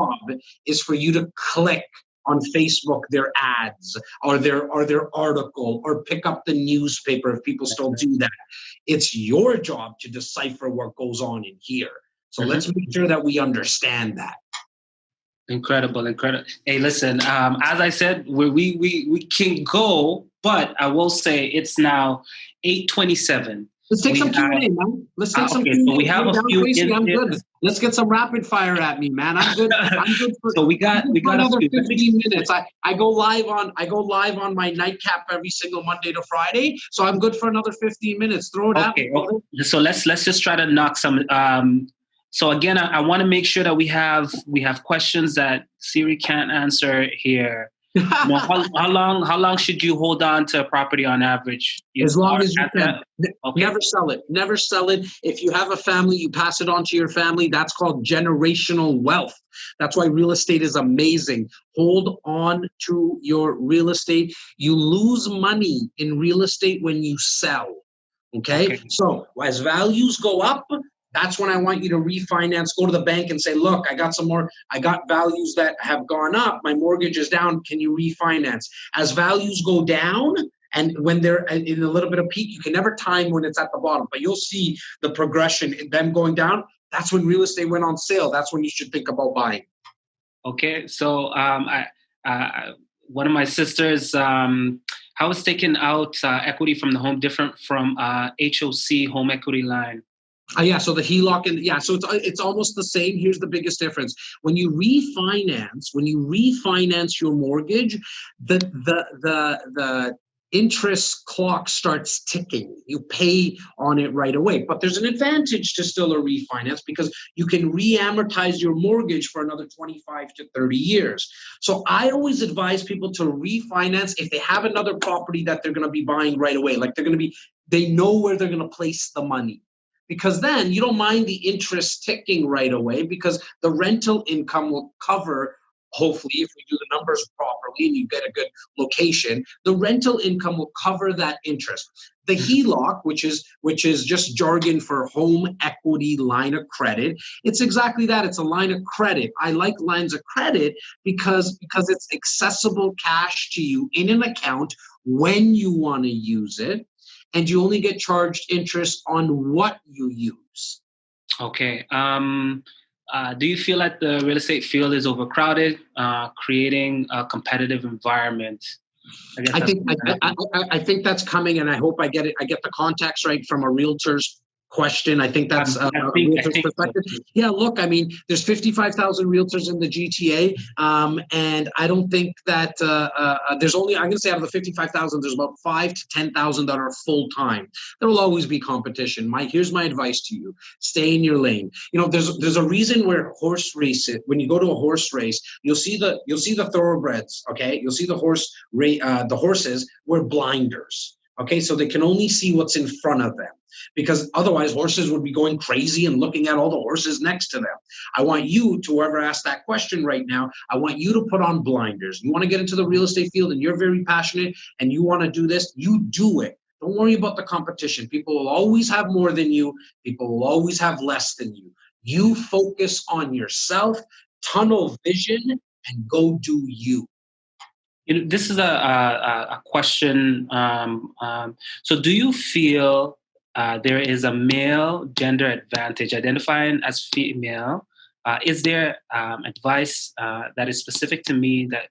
is for you to click on Facebook their ads or their article, or pick up the newspaper if people still do that. It's your job to decipher what goes on in here. So let's make sure that we understand that. Incredible. Hey, listen, as I said, we can go, but I will say it's now 8:27. Let's take some Q&A, man. Let's take some Q&A. So we have a few. I'm good. Let's get some rapid fire at me, man. I'm good. I'm good for. So we got another 15 minutes. I go live on my nightcap every single Monday to Friday. So I'm good for another 15 minutes. Throw it at me. Okay. So let's just try to knock some. So again, I want to make sure that we have questions that Siri can't answer here. How long should you hold on to a property on average? As long as you can. Okay. Never sell it. If you have a family, you pass it on to your family. That's called generational wealth. That's why real estate is amazing. Hold on to your real estate. You lose money in real estate when you sell. Okay? So as values go up, that's when I want you to refinance. Go to the bank and say, look, I got values that have gone up. My mortgage is down. Can you refinance? As values go down, and when they're in a little bit of peak, you can never time when it's at the bottom, but you'll see the progression in them going down. That's when real estate went on sale. That's when you should think about buying. Okay. So one of my sisters, how is taking out equity from the home different from HOC, home equity line? So the HELOC so it's almost the same. Here's the biggest difference: when you refinance your mortgage, the interest clock starts ticking. You pay on it right away. But there's an advantage to still a refinance, because you can re-amortize your mortgage for another 25 to 30 years. So I always advise people to refinance if they have another property that they're going to be buying right away. Like they know where they're going to place the money. Because then you don't mind the interest ticking right away, because the rental income will cover, hopefully, if we do the numbers properly and you get a good location, the rental income will cover that interest. The HELOC, which is just jargon for home equity line of credit, it's exactly that. It's a line of credit. I like lines of credit because it's accessible cash to you in an account when you want to use it. And you only get charged interest on what you use. Okay. Do you feel like the real estate field is overcrowded, creating a competitive environment? I think that's coming, and I hope I get the context right from a realtor's question. I think that's a realtor's perspective. Yeah, look, I mean, there's 55,000 realtors in the GTA, and I don't think that there's only, I'm going to say out of the 55,000, there's about 5 to 10,000 that are full-time. There will always be competition. Here's my advice to you. Stay in your lane. You know, there's a reason where horse races, when you go to a horse race, you'll see the thoroughbreds, okay? You'll see the horses wear blinders. Okay, so they can only see what's in front of them, because otherwise horses would be going crazy and looking at all the horses next to them. I want you, to whoever asked that question right now, I want you to put on blinders. You want to get into the real estate field and you're very passionate and you want to do this, you do it. Don't worry about the competition. People will always have more than you. People will always have less than you. You focus on yourself, tunnel vision, and go do you. You know, this is a question. So do you feel there is a male gender advantage identifying as female? Is there advice that is specific to me that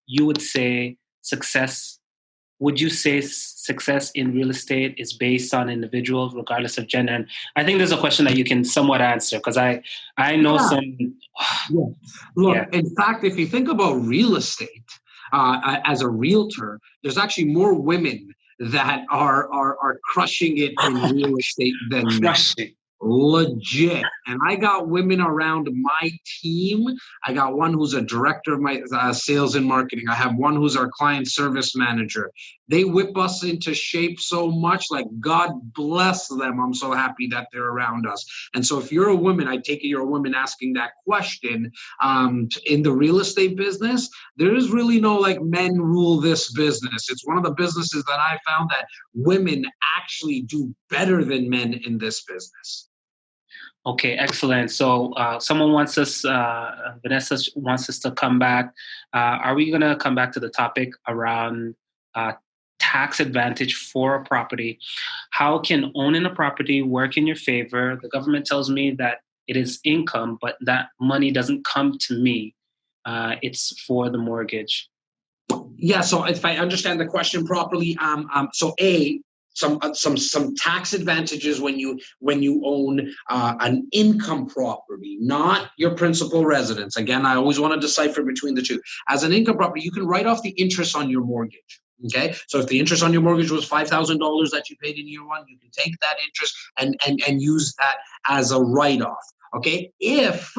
you would say success? Would you say success in real estate is based on individuals regardless of gender? And I think there's a question that you can somewhat answer, because I know some. Yeah. Look, in fact, if you think about real estate, as a realtor, there's actually more women that are crushing it in real estate than men. Legit. And I got women around my team. I got one who's a director of my sales and marketing. I have one who's our client service manager. They whip us into shape so much, like, God bless them. I'm so happy that they're around us. And so if you're a woman, I take it you're a woman asking that question, in the real estate business, there is really no like men rule this business. It's one of the businesses that I found that women actually do better than men in this business. Okay, excellent. So someone wants us, Vanessa wants us to come back. Are we going to come back to the topic around tax advantage for a property? How can owning a property work in your favor? The government tells me that it is income, but that money doesn't come to me. It's for the mortgage. Yeah, so if I understand the question properly, some tax advantages when you own an income property, not your principal residence. Again, I always want to decipher between the two. As an income property, you can write off the interest on your mortgage. Okay, so if the interest on your mortgage was $5,000 that you paid in year one, you can take that interest and use that as a write-off. Okay, if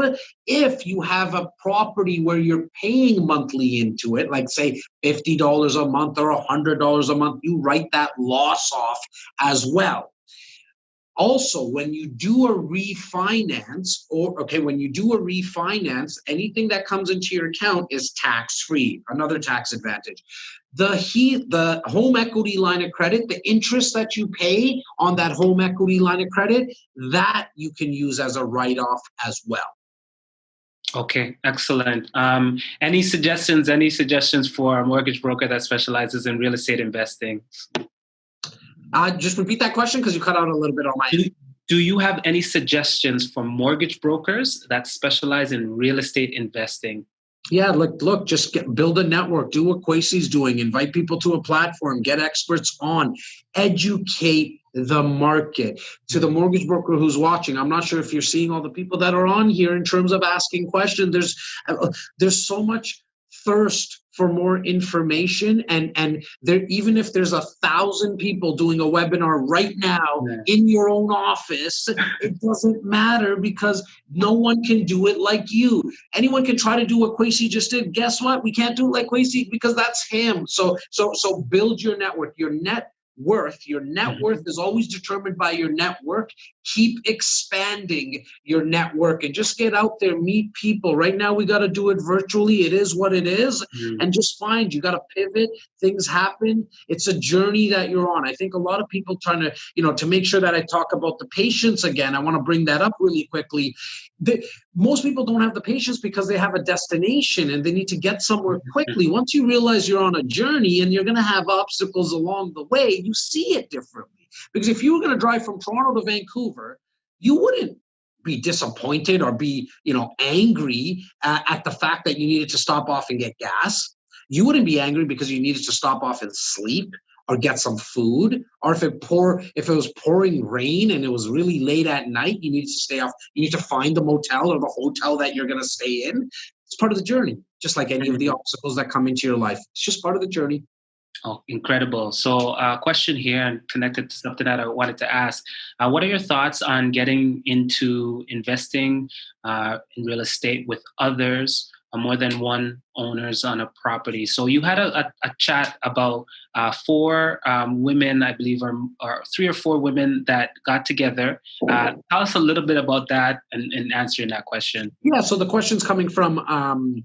you have a property where you're paying monthly into it, like say $50 a month or $100 a month, you write that loss off as well. Also, when you do a refinance, anything that comes into your account is tax-free, another tax advantage. The home equity line of credit, the interest that you pay on that home equity line of credit, that you can use as a write-off as well. Okay, excellent. Any suggestions for a mortgage broker that specializes in real estate investing? Just repeat that question because you cut out a little bit on my end. Do you have any suggestions for mortgage brokers that specialize in real estate investing? Yeah, look, just build a network, do what Kwesi's doing, invite people to a platform, get experts on, educate the market. To the mortgage broker who's watching, I'm not sure if you're seeing all the people that are on here in terms of asking questions. There's so much thirst for more information, and there, even if there's 1,000 people doing a webinar right now in your own office, it doesn't matter because no one can do it like you. Anyone can try to do what Kwesi just did. Guess what? We can't do it like Kwesi because that's him. So build your network. Your net worth is always determined by your network. Keep expanding your network and just get out there, meet people. Right now we got to do it virtually. It is what it is. And just find, you got to pivot. Things happen. It's a journey that you're on. I think a lot of people trying to, to make sure that I talk about the patience again, I want to bring that up really quickly. Most people don't have the patience because they have a destination and they need to get somewhere quickly. Once you realize you're on a journey and you're going to have obstacles along the way, you see it differently. Because if you were going to drive from Toronto to Vancouver, you wouldn't be disappointed or be, angry at the fact that you needed to stop off and get gas. You wouldn't be angry because you needed to stop off and sleep or get some food. Or if it was pouring rain and it was really late at night, you need to stay off. You need to find the motel or the hotel that you're going to stay in. It's part of the journey, just like any of the obstacles that come into your life. It's just part of the journey. Oh, incredible. So question here and connected to something that I wanted to ask. What are your thoughts on getting into investing in real estate with others, more than one owners on a property? So you had a chat about 4 women, I believe, or 3 or 4 women that got together. Tell us a little bit about that and answering that question. Yeah, so the question's coming from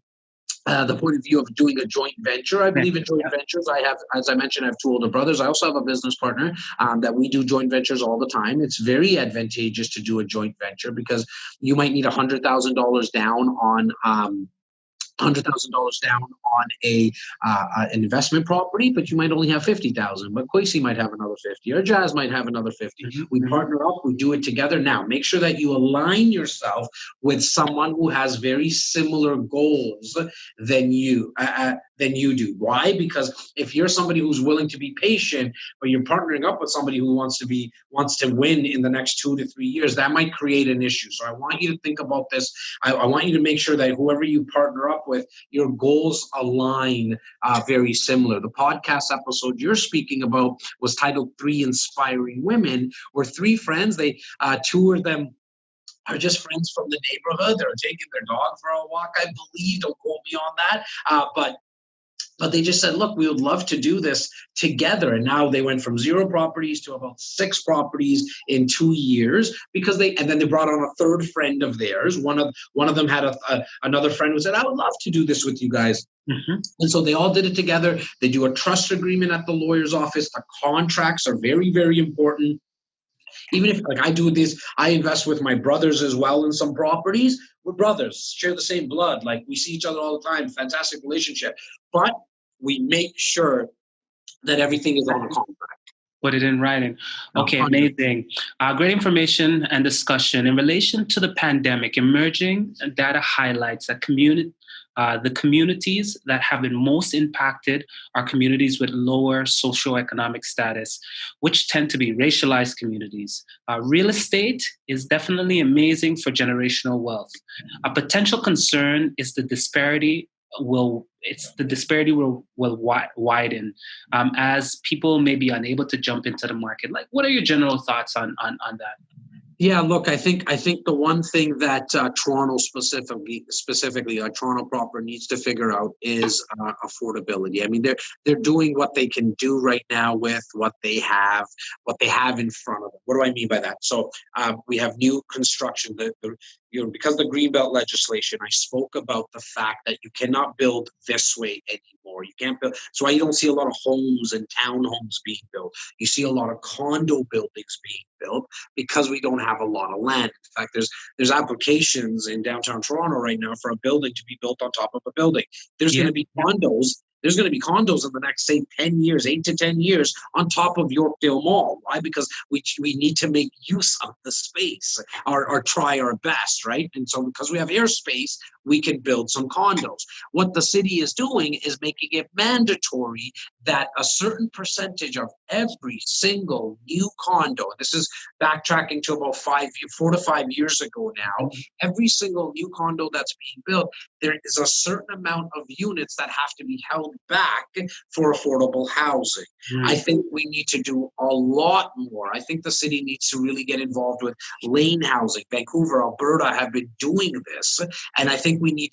the point of view of doing a joint venture. I believe in joint ventures. I have, as I mentioned, I have 2 older brothers. I also have a business partner that we do joint ventures all the time. It's very advantageous to do a joint venture because you might need $100,000 down on $100,000 down on an investment property, but you might only have 50,000. But Kwesi might have another 50, or Jas might have another 50. We partner up, we do it together. Now, make sure that you align yourself with someone who has very similar goals than you do. Why? Because if you're somebody who's willing to be patient, but you're partnering up with somebody who wants to win in the next 2 to 3 years, that might create an issue. So I want you to think about this. I want you to make sure that whoever you partner up with, your goals align very similar. The podcast episode you're speaking about was titled 3 Inspiring Women. We're 3 friends. 2 of them are just friends from the neighborhood. They're taking their dog for a walk, I believe. Don't quote me on that. But they just said, look, we would love to do this together. And now they went from 0 properties to about 6 properties in 2 years and then they brought on a 3rd friend of theirs. One of them had another friend who said, I would love to do this with you guys. And so they all did it together. They do a trust agreement at the lawyer's office. The contracts are very, very important. Even if, like I do this, I invest with my brothers as well in some properties. We're brothers, share the same blood. Like we see each other all the time. Fantastic relationship. But we make sure that everything is on the contract. Put it in writing. Okay, amazing. Great information and discussion. In relation to the pandemic, emerging data highlights that the communities that have been most impacted are communities with lower socioeconomic status, which tend to be racialized communities. Real estate is definitely amazing for generational wealth. A potential concern is the disparity will widen as people may be unable to jump into the market. Like, what are your general thoughts on that? Yeah, look, I think the one thing that Toronto specifically Toronto proper needs to figure out is affordability. I mean, they're doing what they can do right now with what they have in front of them. What do I mean by that? So we have new construction. Because of the Greenbelt legislation, I spoke about the fact that you cannot build this way anymore. You can't build. So you don't see a lot of homes and townhomes being built. You see a lot of condo buildings being built because we don't have a lot of land. In fact, there's applications in downtown Toronto right now for a building to be built on top of a building. There's going to be condos. There's going to be condos in the next, say, 10 years, 8 to 10 years on top of Yorkville Mall. Why? Because we need to make use of the space or try our best, right? And so because we have airspace, we can build some condos. What the city is doing is making it mandatory that a certain percentage of every single new condo, this is backtracking to about 4 to 5 years ago now, every single new condo that's being built, there is a certain amount of units that have to be held back for affordable housing. I think we need to do a lot more. I think the city needs to really get involved with lane housing. Vancouver, Alberta have been doing this, and I think we need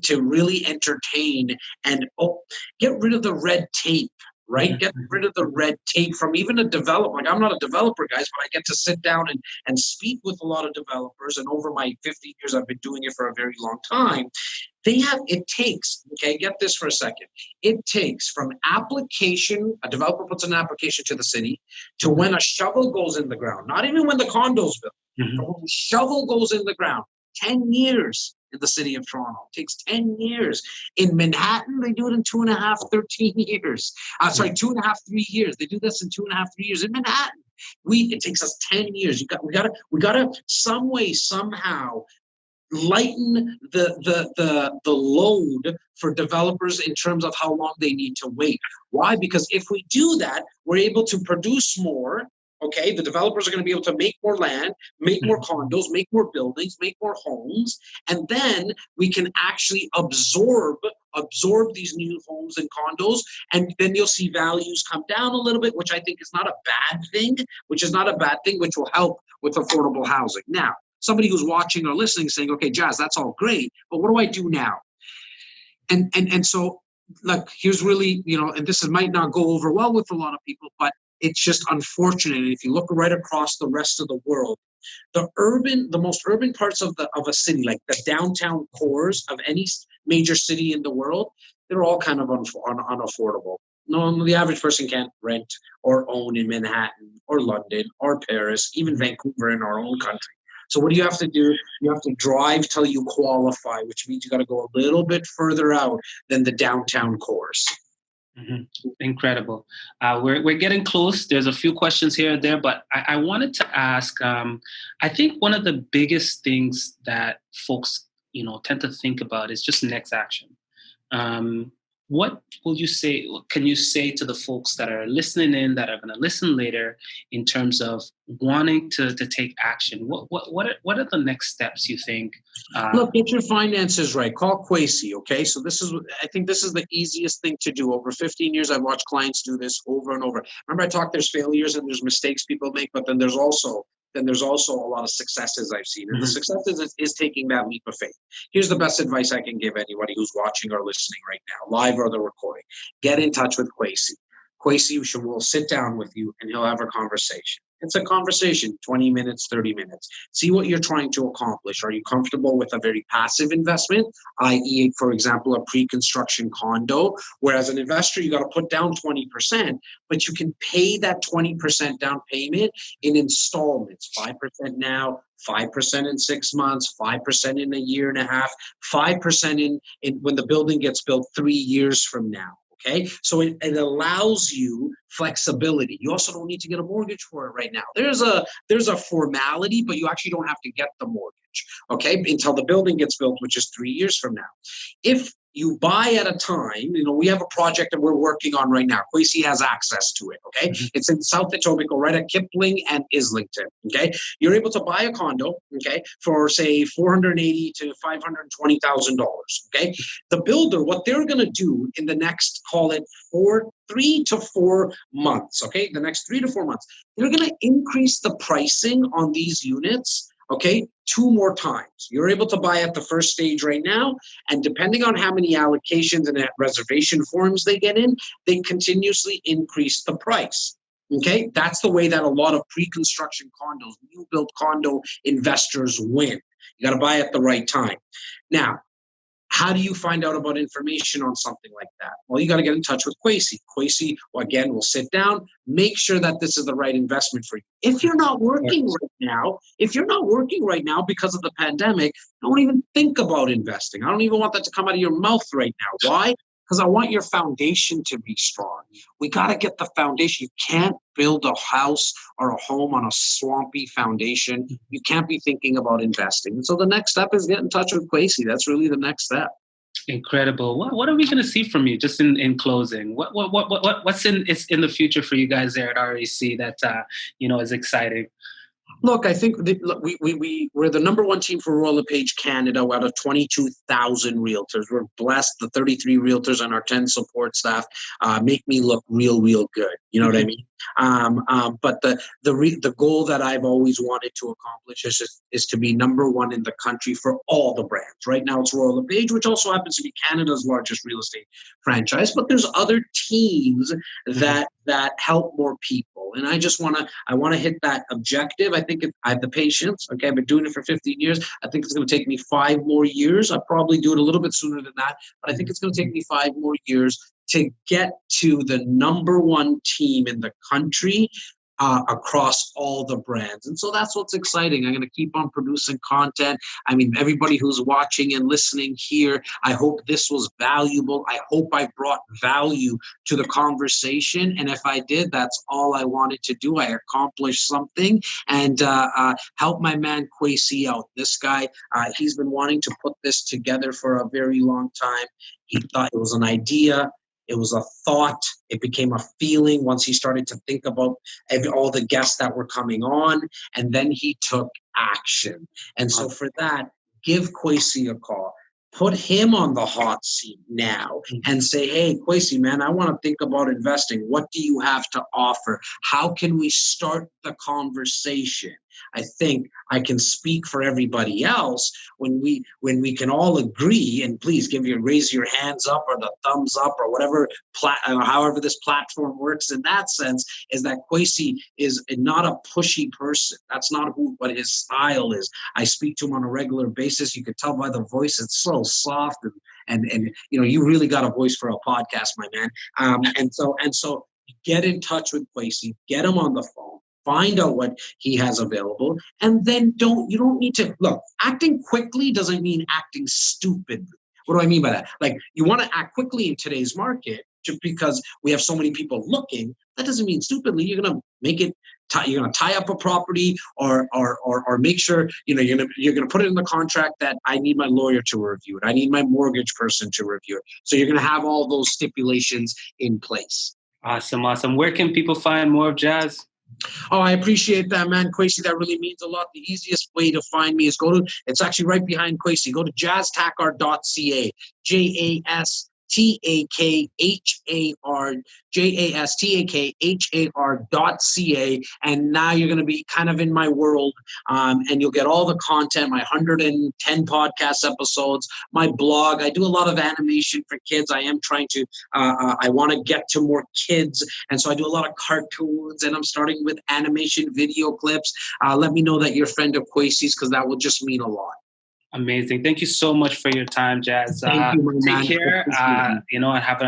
to really entertain and get rid of the red tape. Right? Get rid of the red tape from even a developer. Like, I'm not a developer, guys, but I get to sit down and speak with a lot of developers. And over my 15 years, I've been doing it for a very long time. It takes, get this for a second. It takes from application, a developer puts an application to the city, to when a shovel goes in the ground, not even when the condo's built, but when the shovel goes in the ground, 10 years. In the city of Toronto. It takes 10 years. In Manhattan, they do it in 2.5, 13 years. 2.5, 3 years. They do this in 2.5, 3 years. In Manhattan, it takes us 10 years. We gotta some way, somehow lighten the load for developers in terms of how long they need to wait. Why? Because if we do that, we're able to produce more. Okay, the developers are going to be able to make more land, make more condos, make more buildings, make more homes, and then we can actually absorb these new homes and condos, and then you'll see values come down a little bit, which I think is not a bad thing, which will help with affordable housing. Now, somebody who's watching or listening saying, okay, Jas, that's all great, but what do I do now? And so, look, here's really, and this might not go over well with a lot of people, but it's just unfortunate. And if you look right across the rest of the world, the most urban parts of a city, like the downtown cores of any major city in the world, they're all kind of unaffordable. No, the average person can't rent or own in Manhattan or London or Paris, even Vancouver in our own country. So what do you have to do? You have to drive till you qualify, which means you got to go a little bit further out than the downtown cores. Mm-hmm. Incredible. We're getting close. There's a few questions here and there, but I wanted to ask, I think one of the biggest things that folks, tend to think about is just next action. What will you say? Can you say to the folks that are listening in, that are going to listen later, in terms of wanting to take action? What are the next steps you think? Look, get your finances right. Call Kwesi. Okay, so I think this is the easiest thing to do. Over 15 years, I've watched clients do this over and over. Remember, I talked there's failures and there's mistakes people make, but then there's also a lot of successes I've seen. And the successes is taking that leap of faith. Here's the best advice I can give anybody who's watching or listening right now, live or the recording. Get in touch with Kwesi. Kwesi will sit down with you and he'll have a conversation. It's a conversation, 20 minutes, 30 minutes. See what you're trying to accomplish. Are you comfortable with a very passive investment, i.e., for example, a pre-construction condo, where as an investor, you got to put down 20%, but you can pay that 20% down payment in installments, 5% now, 5% in 6 months, 5% in a year and a half, 5% in when the building gets built 3 years from now. Okay, so it allows you flexibility. You also don't need to get a mortgage for it right now. There's a formality, but you actually don't have to get the mortgage, okay, until the building gets built, which is 3 years from now. If you buy at a time, we have a project that we're working on right now. Kwesi has access to it, okay? Mm-hmm. It's in South Etobicoke, right at Kipling and Islington, okay? You're able to buy a condo, okay, for say $480,000 to $520,000, okay? The builder, what they're going to do in the next, call it 3 to 4 months, okay? The next 3 to 4 months, they're going to increase the pricing on these units, okay, 2 more times. You're able to buy at the first stage right now, and depending on how many allocations and reservation forms they get in, they continuously increase the price. Okay, that's the way that a lot of pre-construction condos, new build condo investors win. You got to buy at the right time. Now, how do you find out about information on something like that? Well, you got to get in touch with Kwesi. Kwesi, again, will sit down, make sure that this is the right investment for you. If you're not working right now because of the pandemic, don't even think about investing. I don't even want that to come out of your mouth right now. Why? Because I want your foundation to be strong. We got to get the foundation. You can't build a house or a home on a swampy foundation. You can't be thinking about investing. And so the next step is get in touch with Kwesi. That's really the next step. Incredible. What are we going to see from you? Just in closing, what's in the future for you guys there at REC that is exciting? Look, I think we're the number one team for Royal LePage Canada out of 22,000 realtors. We're blessed. The 33 realtors on our 10 support staff make me look real good. You know what I mean? But the goal that I've always wanted to accomplish is to be number one in the country for all the brands. Right now it's Royal LePage, which also happens to be Canada's largest real estate franchise. But there's other teams that help more people, and I want to hit that objective. I think I have the patience. Okay, I've been doing it for 15 years. I think it's going to take me 5 more years. I'll probably do it a little bit sooner than that, but I think it's going to take me 5 more years to get to the number one team in the country across all the brands. And so that's what's exciting. I'm going to keep on producing content. I mean, everybody who's watching and listening here, I hope this was valuable. I hope I brought value to the conversation. And if I did, that's all I wanted to do. I accomplished something and help my man Kwesi out. This guy, he's been wanting to put this together for a very long time. He thought it was an idea. It was a thought. It became a feeling once he started to think about all the guests that were coming on. And then he took action. And so for that, give Kwesi a call. Put him on the hot seat now and say, hey, Kwesi, man, I want to think about investing. What do you have to offer? How can we start the conversation? I think I can speak for everybody else when we can all agree, and please raise your hands up or the thumbs up or whatever, however this platform works in that sense, is that Kwesi is not a pushy person. That's not what his style is. I speak to him on a regular basis. You can tell by the voice, it's so soft and you really got a voice for a podcast, my man. And so get in touch with Kwesi, get him on the phone. Find out what he has available, and then you don't need to look. Acting quickly doesn't mean acting stupidly. What do I mean by that? Like, you want to act quickly in today's market just because we have so many people looking. That doesn't mean stupidly. You're gonna make it. You're gonna tie up a property, or make sure you're gonna put it in the contract that I need my lawyer to review it. I need my mortgage person to review it. So you're gonna have all those stipulations in place. Awesome. Where can people find more of Jas? Oh, I appreciate that, man. Kwesi, that really means a lot. The easiest way to find me is it's actually right behind Kwesi. Go to jastakhar.ca. JASTAKHAR.ca, and now you're going to be kind of in my world, and you'll get all the content, my 110 podcast episodes, my blog. I do a lot of animation for kids. I am trying to, I want to get to more kids, and so I do a lot of cartoons, and I'm starting with animation video clips. Let me know that you're a friend of Kwesi's, because that will just mean a lot. Amazing. Thank you so much for your time, Jas. Thank you, take care. And have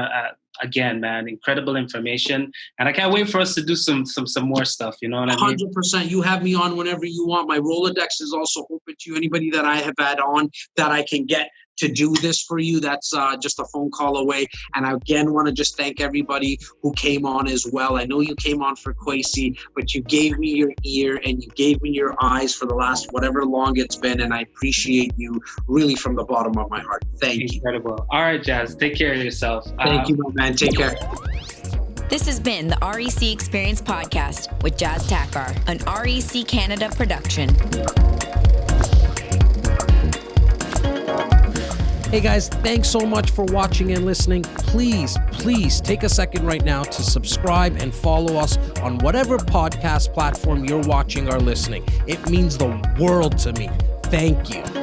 again, man, incredible information. And I can't wait for us to do some more stuff. You know what I mean? 100%. You have me on whenever you want. My Rolodex is also open to you. Anybody that I have had on that I can get to do this for you, that's just a phone call away. And I again want to just thank everybody who came on as well. I know you came on for Kwesi, but you gave me your ear and you gave me your eyes for the last whatever long it's been, and I appreciate you really from the bottom of my heart. Thank you. Incredible. All right, Jas, take care of yourself. Thank you, my man. Take care. This has been the REC Experience Podcast with Jas Takhar, an REC Canada production. Hey guys, thanks so much for watching and listening. Please take a second right now to subscribe and follow us on whatever podcast platform you're watching or listening. It means the world to me. Thank you.